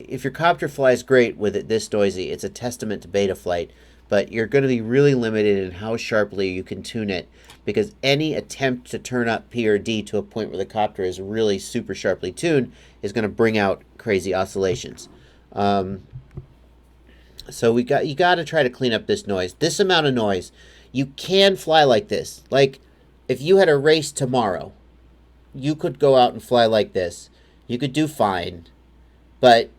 if your copter flies great with it this noisy, it's a testament to Betaflight, but you're going to be really limited in how sharply you can tune it, because any attempt to turn up P or D to a point where the copter is really super sharply tuned is going to bring out crazy oscillations. So you got to try to clean up this noise. This amount of noise, you can fly like this. Like if you had a race tomorrow, you could go out and fly like this. You could do fine, but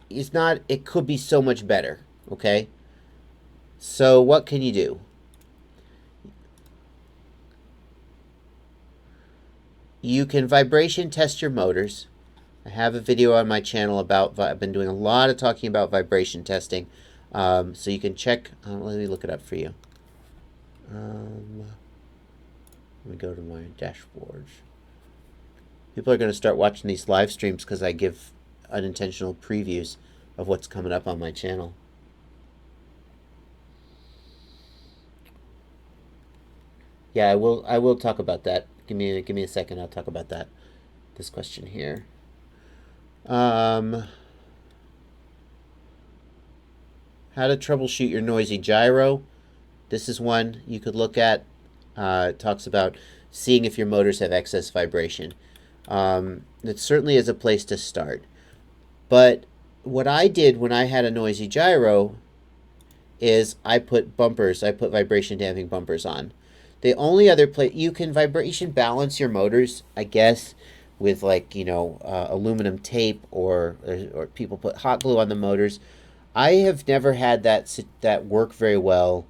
it's not. It could be so much better. Okay. So what can you do? You can vibration test your motors. I have a video on my channel about, I've been doing a lot of talking about vibration testing. So you can check, let me look it up for you. Let me go to my dashboard. People are going to start watching these live streams because I give unintentional previews of what's coming up on my channel. Yeah, I will talk about that. Give me a second. I'll talk about that. This question here. How to troubleshoot your noisy gyro. This is one you could look at. It talks about seeing if your motors have excess vibration. It certainly is a place to start. But what I did when I had a noisy gyro is I put vibration damping bumpers on. The only other place you can vibration balance your motors, I guess, with like, you know, aluminum tape or people put hot glue on the motors. I have never had that work very well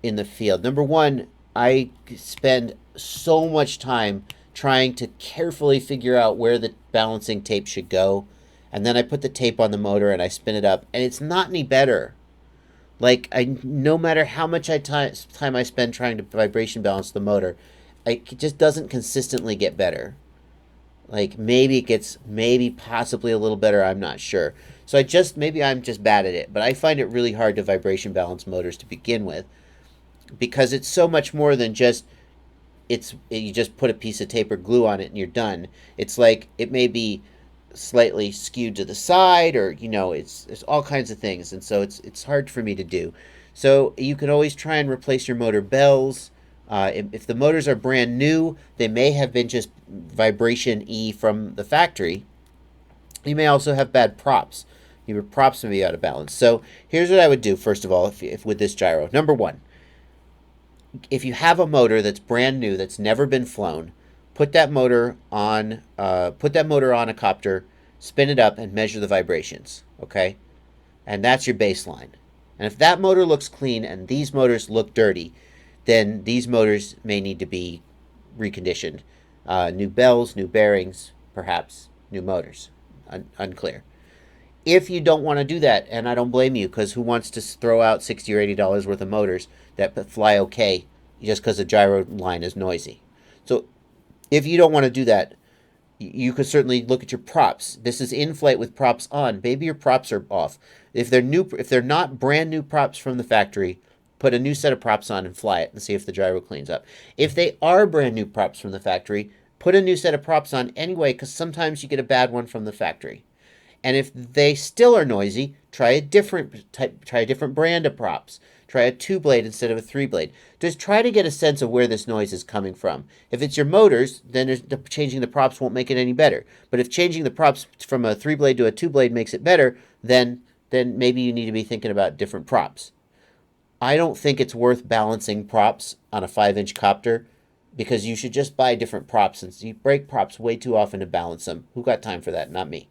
in the field. Number one, I spend so much time trying to carefully figure out where the balancing tape should go, and then I put the tape on the motor and I spin it up, and it's not any better. Like, no matter how much time I spend trying to vibration balance the motor, it just doesn't consistently get better. Like, maybe it gets, possibly a little better, I'm not sure. So maybe I'm just bad at it, but I find it really hard to vibration balance motors to begin with, because it's so much more than just, you just put a piece of tape or glue on it and you're done. It's like, it may be slightly skewed to the side, or, you know, there's all kinds of things, and so it's hard for me to do. So you can always try and replace your motor bells. If the motors are brand new, they may have been just vibration E from the factory. You may also have bad props. Your props may be out of balance. So here's what I would do, first of all, if with this gyro. Number one, if you have a motor that's brand new, that's never been flown, put that motor on a copter, spin it up, and measure the vibrations. Okay, and that's your baseline. And if that motor looks clean and these motors look dirty, then these motors may need to be reconditioned. New bells, new bearings, perhaps new motors. Unclear. If you don't want to do that, and I don't blame you, because who wants to throw out $60 or $80 worth of motors that fly okay just because the gyro line is noisy? So if you don't want to do that, you could certainly look at your props. This is in flight with props on. Maybe your props are off. If they're not brand new props from the factory, put a new set of props on and fly it and see if the gyro cleans up. If they are brand new props from the factory, put a new set of props on anyway, because sometimes you get a bad one from the factory. And if they still are noisy, try a different brand of props. Try a 2-blade instead of a 3-blade. Just try to get a sense of where this noise is coming from. If it's your motors, then changing the props won't make it any better. But if changing the props from a 3-blade to a 2-blade makes it better, then maybe you need to be thinking about different props. I don't think it's worth balancing props on a 5-inch copter because you should just buy different props, since you break props way too often to balance them. Who got time for that? Not me.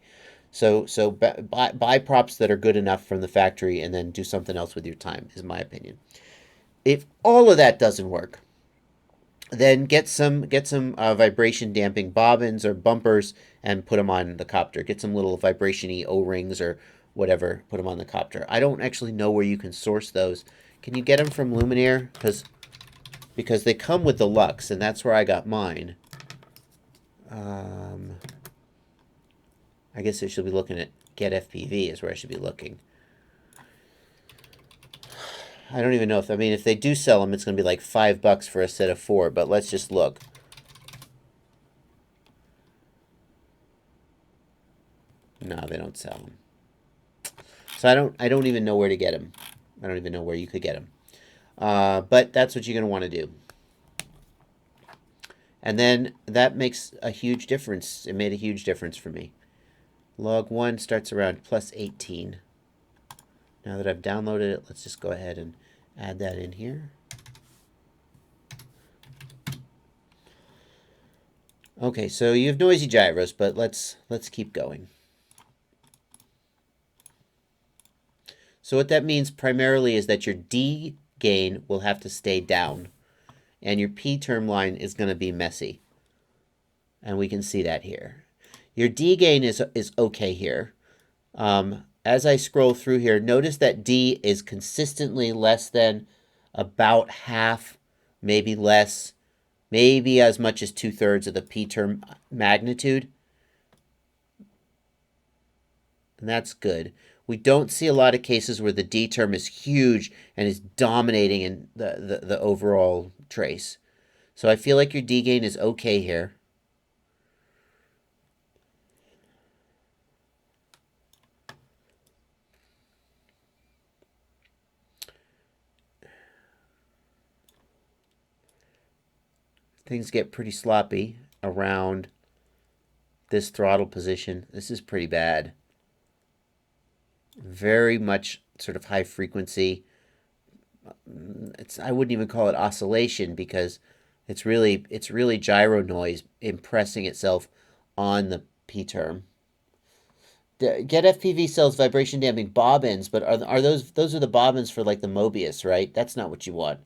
So buy props that are good enough from the factory and then do something else with your time, is my opinion. If all of that doesn't work, then get some vibration damping bobbins or bumpers and put them on the copter. Get some little vibration-y O-rings or whatever, put them on the copter. I don't actually know where you can source those. Can you get them from Luminaire? Because they come with the Lux, and that's where I got mine. I guess I should be looking at Get FPV is where I should be looking. I don't even know if, I mean, if they do sell them, it's going to be like $5 for a set of 4, but let's just look. No, they don't sell them. So I don't even know where to get them. I don't even know where you could get them. But that's what you're going to want to do. And then that makes a huge difference. It made a huge difference for me. Log 1 starts around plus 18. Now that I've downloaded it, let's just go ahead and add that in here. Okay, so you have noisy gyros, but let's keep going. So what that means primarily is that your D gain will have to stay down, and your P term line is going to be messy. And we can see that here. Your D gain is okay here. As I scroll through here, notice that D is consistently less than about half, maybe less, maybe as much as 2/3 of the P term magnitude. And that's good. We don't see a lot of cases where the D term is huge and is dominating in the overall trace. So I feel like your D gain is okay here. Things get pretty sloppy around this throttle position. This is pretty bad. Very much sort of high frequency. I wouldn't even call it oscillation because it's really gyro noise impressing itself on the P term. Get FPV sells vibration damping bobbins, but are those are the bobbins for like the Mobius, right? That's not what you want.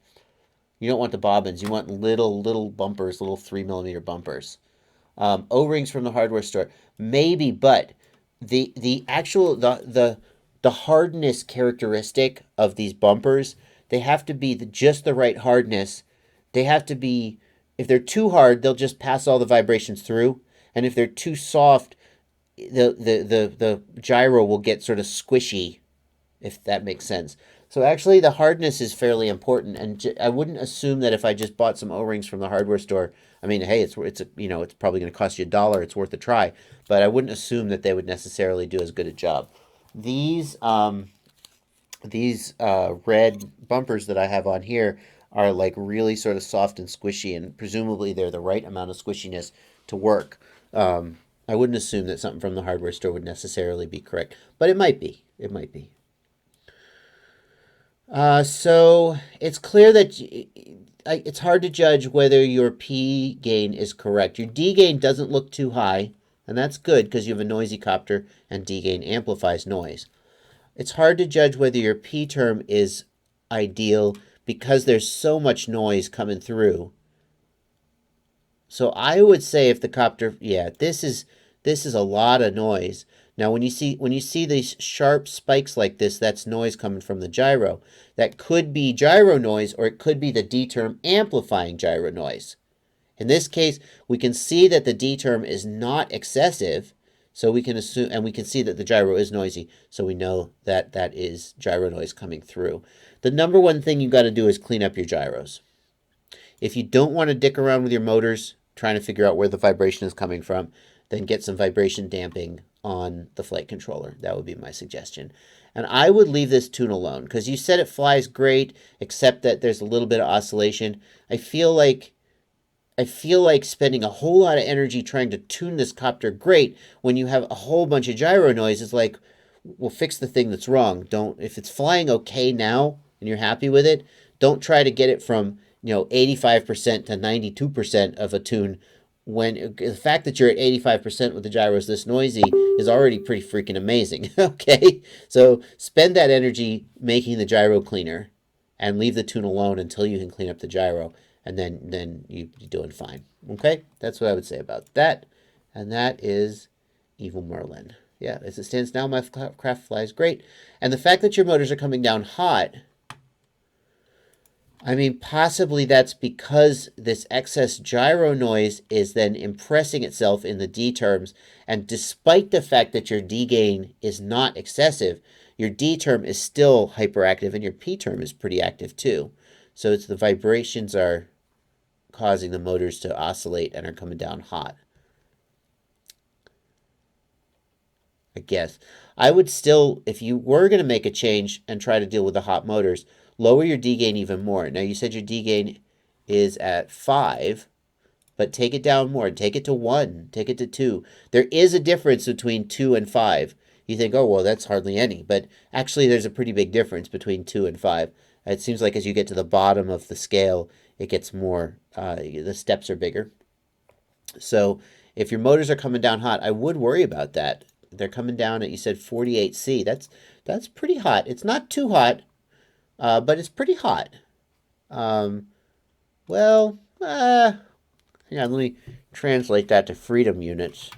You don't want the bobbins. You want little bumpers, little 3mm bumpers. O-rings from the hardware store, maybe, but the actual the hardness characteristic of these bumpers, they have to be just the right hardness. They have to be, if they're too hard, they'll just pass all the vibrations through, and if they're too soft, the gyro will get sort of squishy, if that makes sense. So actually the hardness is fairly important, and I wouldn't assume that if I just bought some O-rings from the hardware store, I mean, hey, it's probably going to cost you $1, it's worth a try, but I wouldn't assume that they would necessarily do as good a job. These red bumpers that I have on here are like really sort of soft and squishy, and presumably they're the right amount of squishiness to work. I wouldn't assume that something from the hardware store would necessarily be correct, but it might be. It might be. So it's clear that it's hard to judge whether your P gain is correct. Your D gain doesn't look too high, and that's good because you have a noisy copter and D gain amplifies noise. It's hard to judge whether your P term is ideal because there's so much noise coming through. So I would say if the copter, yeah, this is a lot of noise. Now, when you see these sharp spikes like this, that's noise coming from the gyro. That could be gyro noise, or it could be the D term amplifying gyro noise. In this case, we can see that the D term is not excessive, so we can assume, and we can see that the gyro is noisy, so we know that that is gyro noise coming through. The number one thing you've got to do is clean up your gyros. If you don't want to dick around with your motors, trying to figure out where the vibration is coming from, then get some vibration damping on the flight controller. That would be my suggestion. And I would leave this tune alone because you said it flies great, except that there's a little bit of oscillation. I feel like spending a whole lot of energy trying to tune this copter great when you have a whole bunch of gyro noise is like, well, fix the thing that's wrong. Don't, if it's flying okay now and you're happy with it, don't try to get it from, 85% to 92% of a tune when the fact that you're at 85% with the gyros this noisy is already pretty freaking amazing. Okay? So spend that energy making the gyro cleaner and leave the tune alone until you can clean up the gyro, and then you're doing fine. Okay? That's what I would say about that. And that is Evil Merlin. Yeah, as it stands now, my craft flies great. And the fact that your motors are coming down hot, I mean, possibly that's because this excess gyro noise is then impressing itself in the D terms. And despite the fact that your D gain is not excessive, your D term is still hyperactive and your P term is pretty active too. So it's the vibrations are causing the motors to oscillate and are coming down hot. I guess. I would still, if you were going to make a change and try to deal with the hot motors, lower your D gain even more. Now, you said your D gain is at 5, but take it down more. Take it to 1. Take it to 2. There is a difference between 2 and 5. You think, oh, well, that's hardly any. But actually, there's a pretty big difference between 2 and 5. It seems like as you get to the bottom of the scale, it gets more, the steps are bigger. So if your motors are coming down hot, I would worry about that. They're coming down at, you said 48C. That's pretty hot. It's not too hot, but it's pretty hot. Well, yeah, let me translate that to freedom units.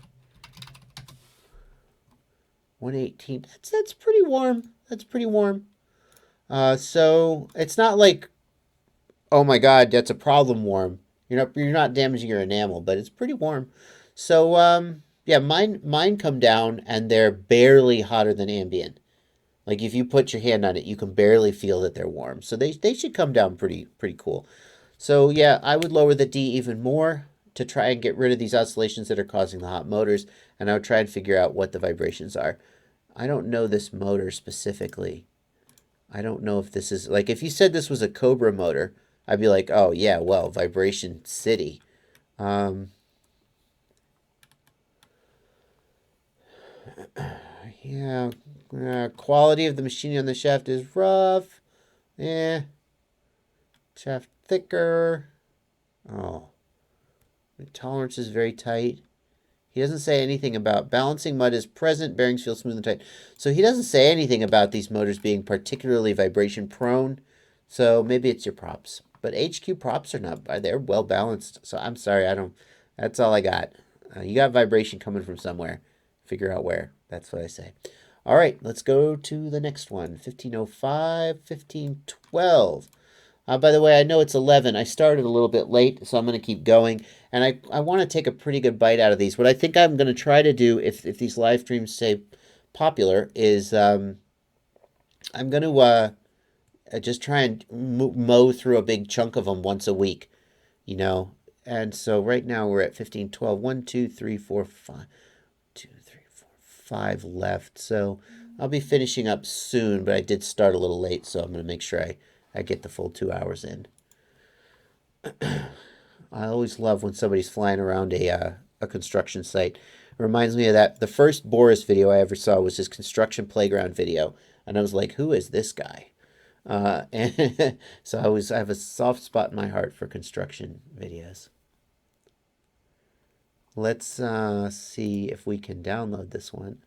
118. That's pretty warm. That's pretty warm. So it's not like, oh my God, that's a problem warm. You're not damaging your enamel, but it's pretty warm. So yeah, mine come down and they're barely hotter than ambient. Like if you put your hand on it, you can barely feel that they're warm. So they should come down pretty cool. So yeah, I would lower the D even more to try and get rid of these oscillations that are causing the hot motors, and I would try and figure out what the vibrations are. I don't know this motor specifically. I don't know if this is, like, if you said this was a Cobra motor, I'd be like, oh yeah, well, vibration city. Yeah, quality of the machining on the shaft is rough. Shaft thicker. Oh, the tolerance is very tight. He doesn't say anything about balancing mud is present, bearings feel smooth and tight. So he doesn't say anything about these motors being particularly vibration prone. So maybe it's your props. But HQ props are not, they're well balanced. So I'm sorry, that's all I got. You got vibration coming from somewhere. Figure out where. That's what I say. All right, let's go to the next one. 1505, 1512. By the way, I know it's 11. I started a little bit late, so I'm going to keep going. And I want to take a pretty good bite out of these. What I think I'm going to try to do, if these live streams stay popular, is I'm going to just try and mow through a big chunk of them once a week, And so right now we're at 1512. 1, 2, 3, 4, 5. 2, 3, 4, 5 left. So I'll be finishing up soon, but I did start a little late, so I'm going to make sure I get the full 2 hours in. I always love when somebody's flying around a construction site. It reminds me of that. The first Boris video I ever saw was his construction playground video, and I was like, who is this guy? And so I have a soft spot in my heart for construction videos. Let's see if we can download this one.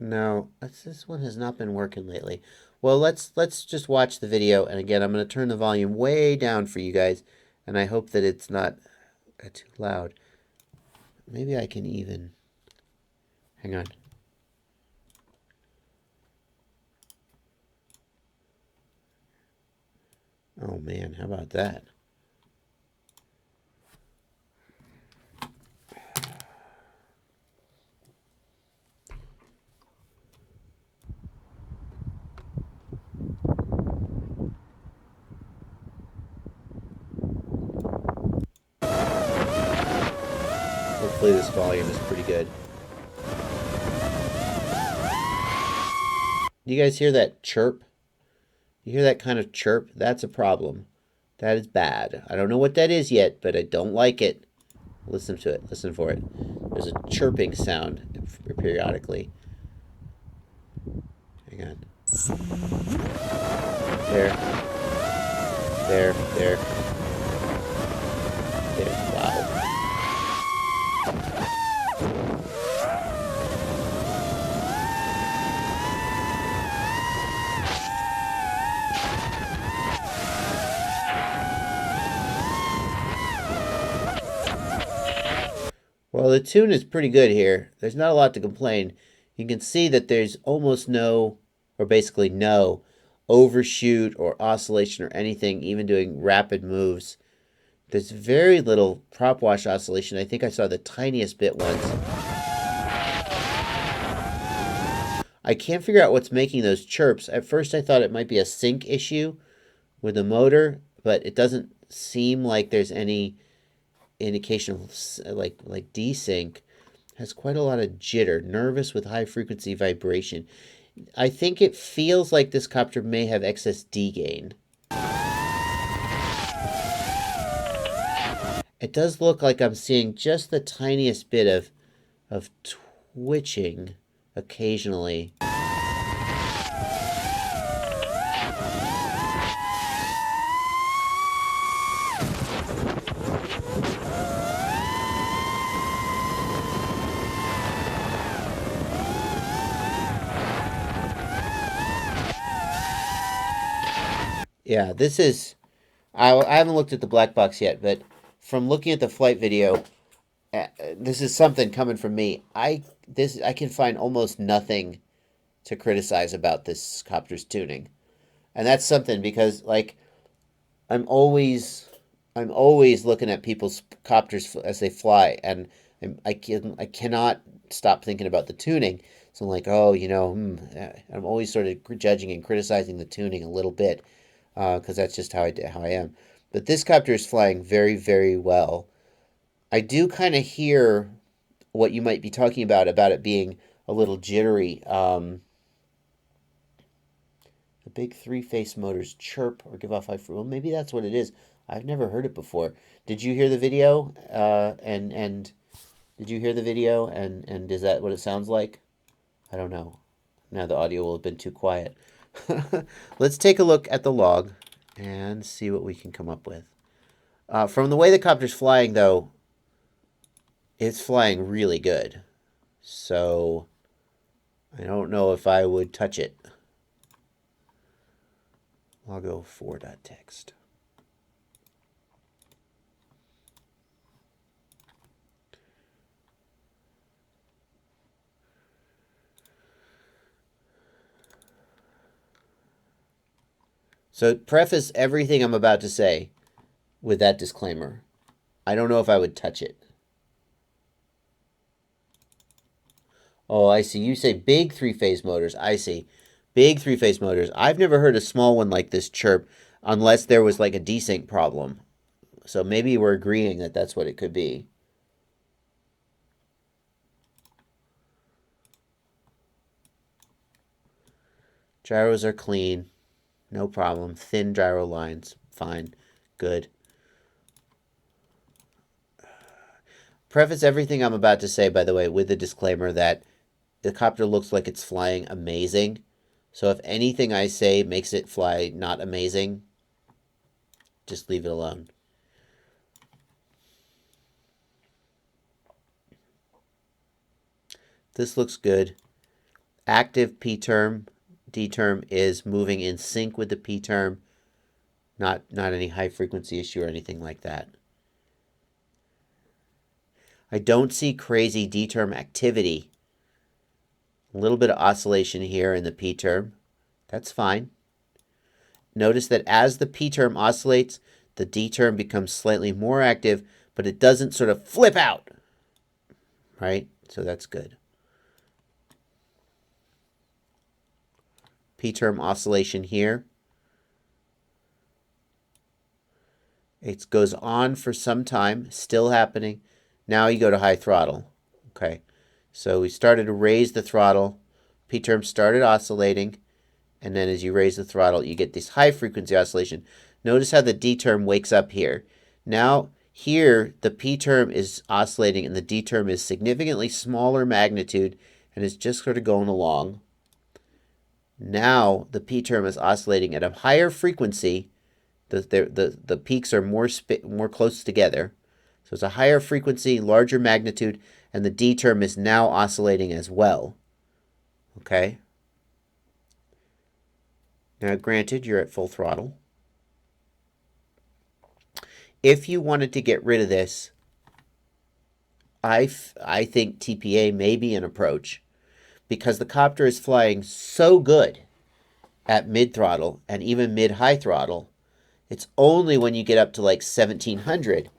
No, this one has not been working lately. Well, let's just watch the video, and again, I'm going to turn the volume way down for you guys, and I hope that it's not too loud. Maybe I can even... Hang on. Oh man, how about that? Hopefully this volume is pretty good. Do you guys hear that chirp? You hear that kind of chirp? That's a problem. That is bad. I don't know what that is yet, but I don't like it. Listen to it. Listen for it. There's a chirping sound periodically. Hang on. There. There. There. There. Wow. Well, the tune is pretty good here. There's not a lot to complain. You can see that there's almost no, or basically no, overshoot or oscillation or anything, even doing rapid moves. There's very little prop wash oscillation. I think I saw the tiniest bit once. I can't figure out what's making those chirps. At first I thought it might be a sync issue with the motor, but it doesn't seem like there's any indication of like desync. Has quite a lot of jitter, nervous with high frequency vibration. I think it feels like this copter may have excess D gain. It does look like I'm seeing just the tiniest bit of twitching occasionally. Yeah, this is, I haven't looked at the black box yet, but from looking at the flight video, this is something coming from me. I can find almost nothing to criticize about this copter's tuning. And that's something because, like, I'm always looking at people's copters as they fly, and I cannot stop thinking about the tuning. So I'm like, oh, you know, I'm always sort of judging and criticizing the tuning a little bit, because that's just how I am. But this copter is flying very, very well. I do kind of hear what you might be talking about it being a little jittery. The big three-phase motors chirp or give off high frequency. Well, maybe that's what it is. I've never heard it before. Did you hear the video? And did you hear the video? And is that what it sounds like? I don't know. Now the audio will have been too quiet. Let's take a look at the log and see what we can come up with. From the way the copter's flying, though, it's flying really good. So I don't know if I would touch it. I'll go 4.text. So preface everything I'm about to say with that disclaimer. I don't know if I would touch it. Oh, I see. You say big three-phase motors. I see. Big three-phase motors. I've never heard a small one like this chirp unless there was like a desync problem. So maybe we're agreeing that that's what it could be. Gyros are clean. No problem. Thin gyro lines. Fine. Good. Preface everything I'm about to say, by the way, with the disclaimer that the copter looks like it's flying amazing. So if anything I say makes it fly not amazing, just leave it alone. This looks good. Active P term. D term is moving in sync with the P term. Not any high frequency issue or anything like that. I don't see crazy D term activity. A little bit of oscillation here in the P term. That's fine. Notice that as the P term oscillates, the D term becomes slightly more active, but it doesn't sort of flip out. Right? So that's good. P term oscillation here. It goes on for some time, still happening. Now you go to high throttle. Okay, so we started to raise the throttle. P-term started oscillating, and then as you raise the throttle, you get this high frequency oscillation. Notice how the D term wakes up here. Now here, the P term is oscillating and the D term is significantly smaller magnitude and is just sort of going along. Now the P term is oscillating at a higher frequency. The peaks are more close together. So it's a higher frequency, larger magnitude, and the D term is now oscillating as well. Okay? Now granted, you're at full throttle. If you wanted to get rid of this, I think TPA may be an approach because the copter is flying so good at mid-throttle and even mid-high throttle. It's only when you get up to like 1700,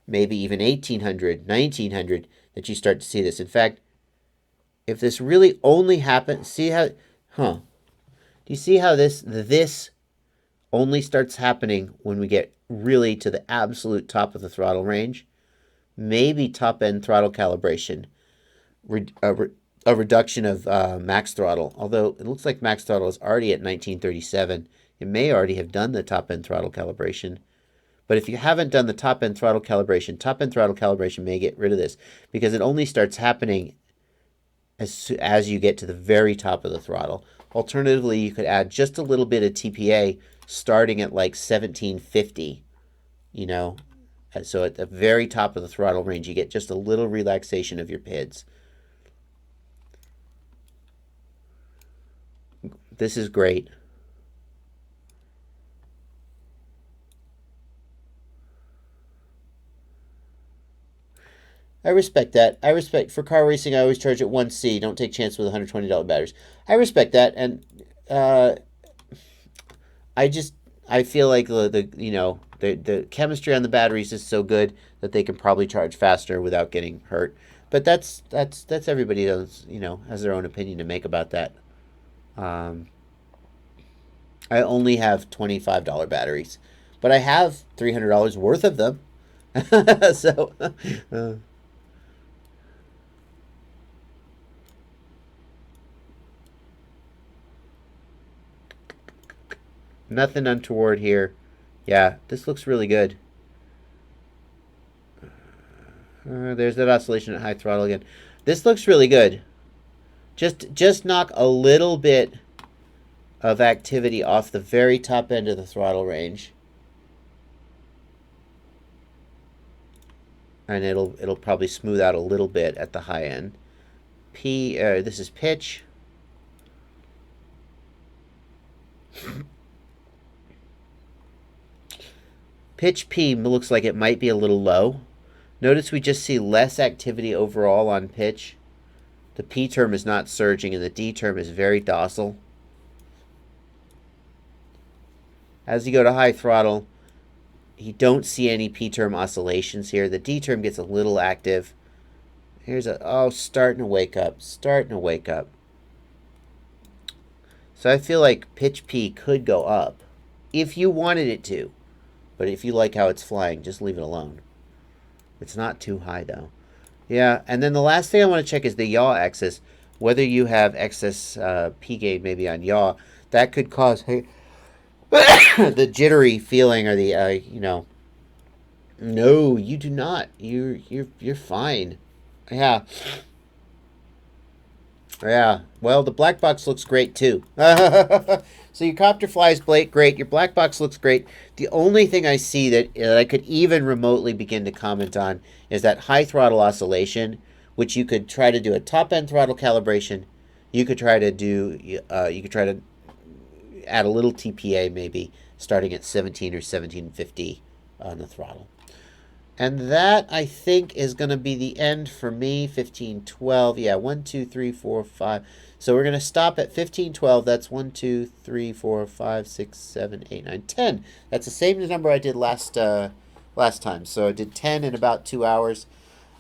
maybe even 1800, 1900, that you start to see this. In fact, if this really only happens, see how, do you see how this only starts happening when we get really to the absolute top of the throttle range? Maybe top-end throttle calibration, a reduction of max throttle, although it looks like max throttle is already at 1937. It may already have done the top-end throttle calibration. But if you haven't done the top-end throttle calibration may get rid of this because it only starts happening as you get to the very top of the throttle. Alternatively, you could add just a little bit of TPA starting at like 1750, you know. So at the very top of the throttle range, you get just a little relaxation of your PIDs. This is great. I respect that. I respect, for car racing, I always charge at 1C. Don't take chances with $120 batteries. I respect that, and I feel like the chemistry on the batteries is so good that they can probably charge faster without getting hurt. But that's everybody has their own opinion to make about that. I only have $25 batteries, but I have $300 worth of them. So. Nothing untoward here. Yeah, this looks really good. There's that oscillation at high throttle again. This looks really good. Just knock a little bit of activity off the very top end of the throttle range, and it'll probably smooth out a little bit at the high end. This is pitch. Pitch P looks like it might be a little low. Notice we just see less activity overall on pitch. The P term is not surging and the D term is very docile. As you go to high throttle, you don't see any P term oscillations here. The D term gets a little active. Here's starting to wake up. Starting to wake up. So I feel like pitch P could go up if you wanted it to. But if you like how it's flying, just leave it alone. It's not too high, though. Yeah, and then the last thing I want to check is the yaw axis. Whether you have excess P gain maybe on yaw, that could cause the jittery feeling or the, No, you do not. You're fine. Yeah. Yeah, well, the black box looks great, too. So your copter flies great. Your black box looks great. The only thing I see that I could even remotely begin to comment on is that high throttle oscillation, which you could try to do a top-end throttle calibration. You could try to add a little TPA maybe, starting at 17 or 1750 on the throttle. And that, I think, is going to be the end for me. 1512. Yeah, 1, 2, 3, 4, 5. So we're going to stop at 1512. That's 1, 2, 3, 4, 5, 6, 7, 8, 9, 10. That's the same number I did last time. So I did 10 in about 2 hours.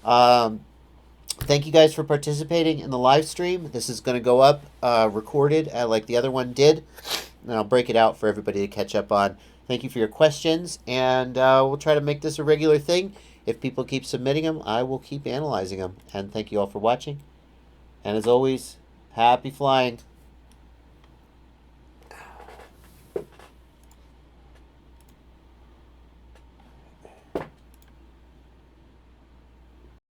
Thank you guys for participating in the live stream. This is going to go up recorded like the other one did. And I'll break it out for everybody to catch up on. Thank you for your questions, and we'll try to make this a regular thing. If people keep submitting them, I will keep analyzing them. And thank you all for watching. And as always, happy flying.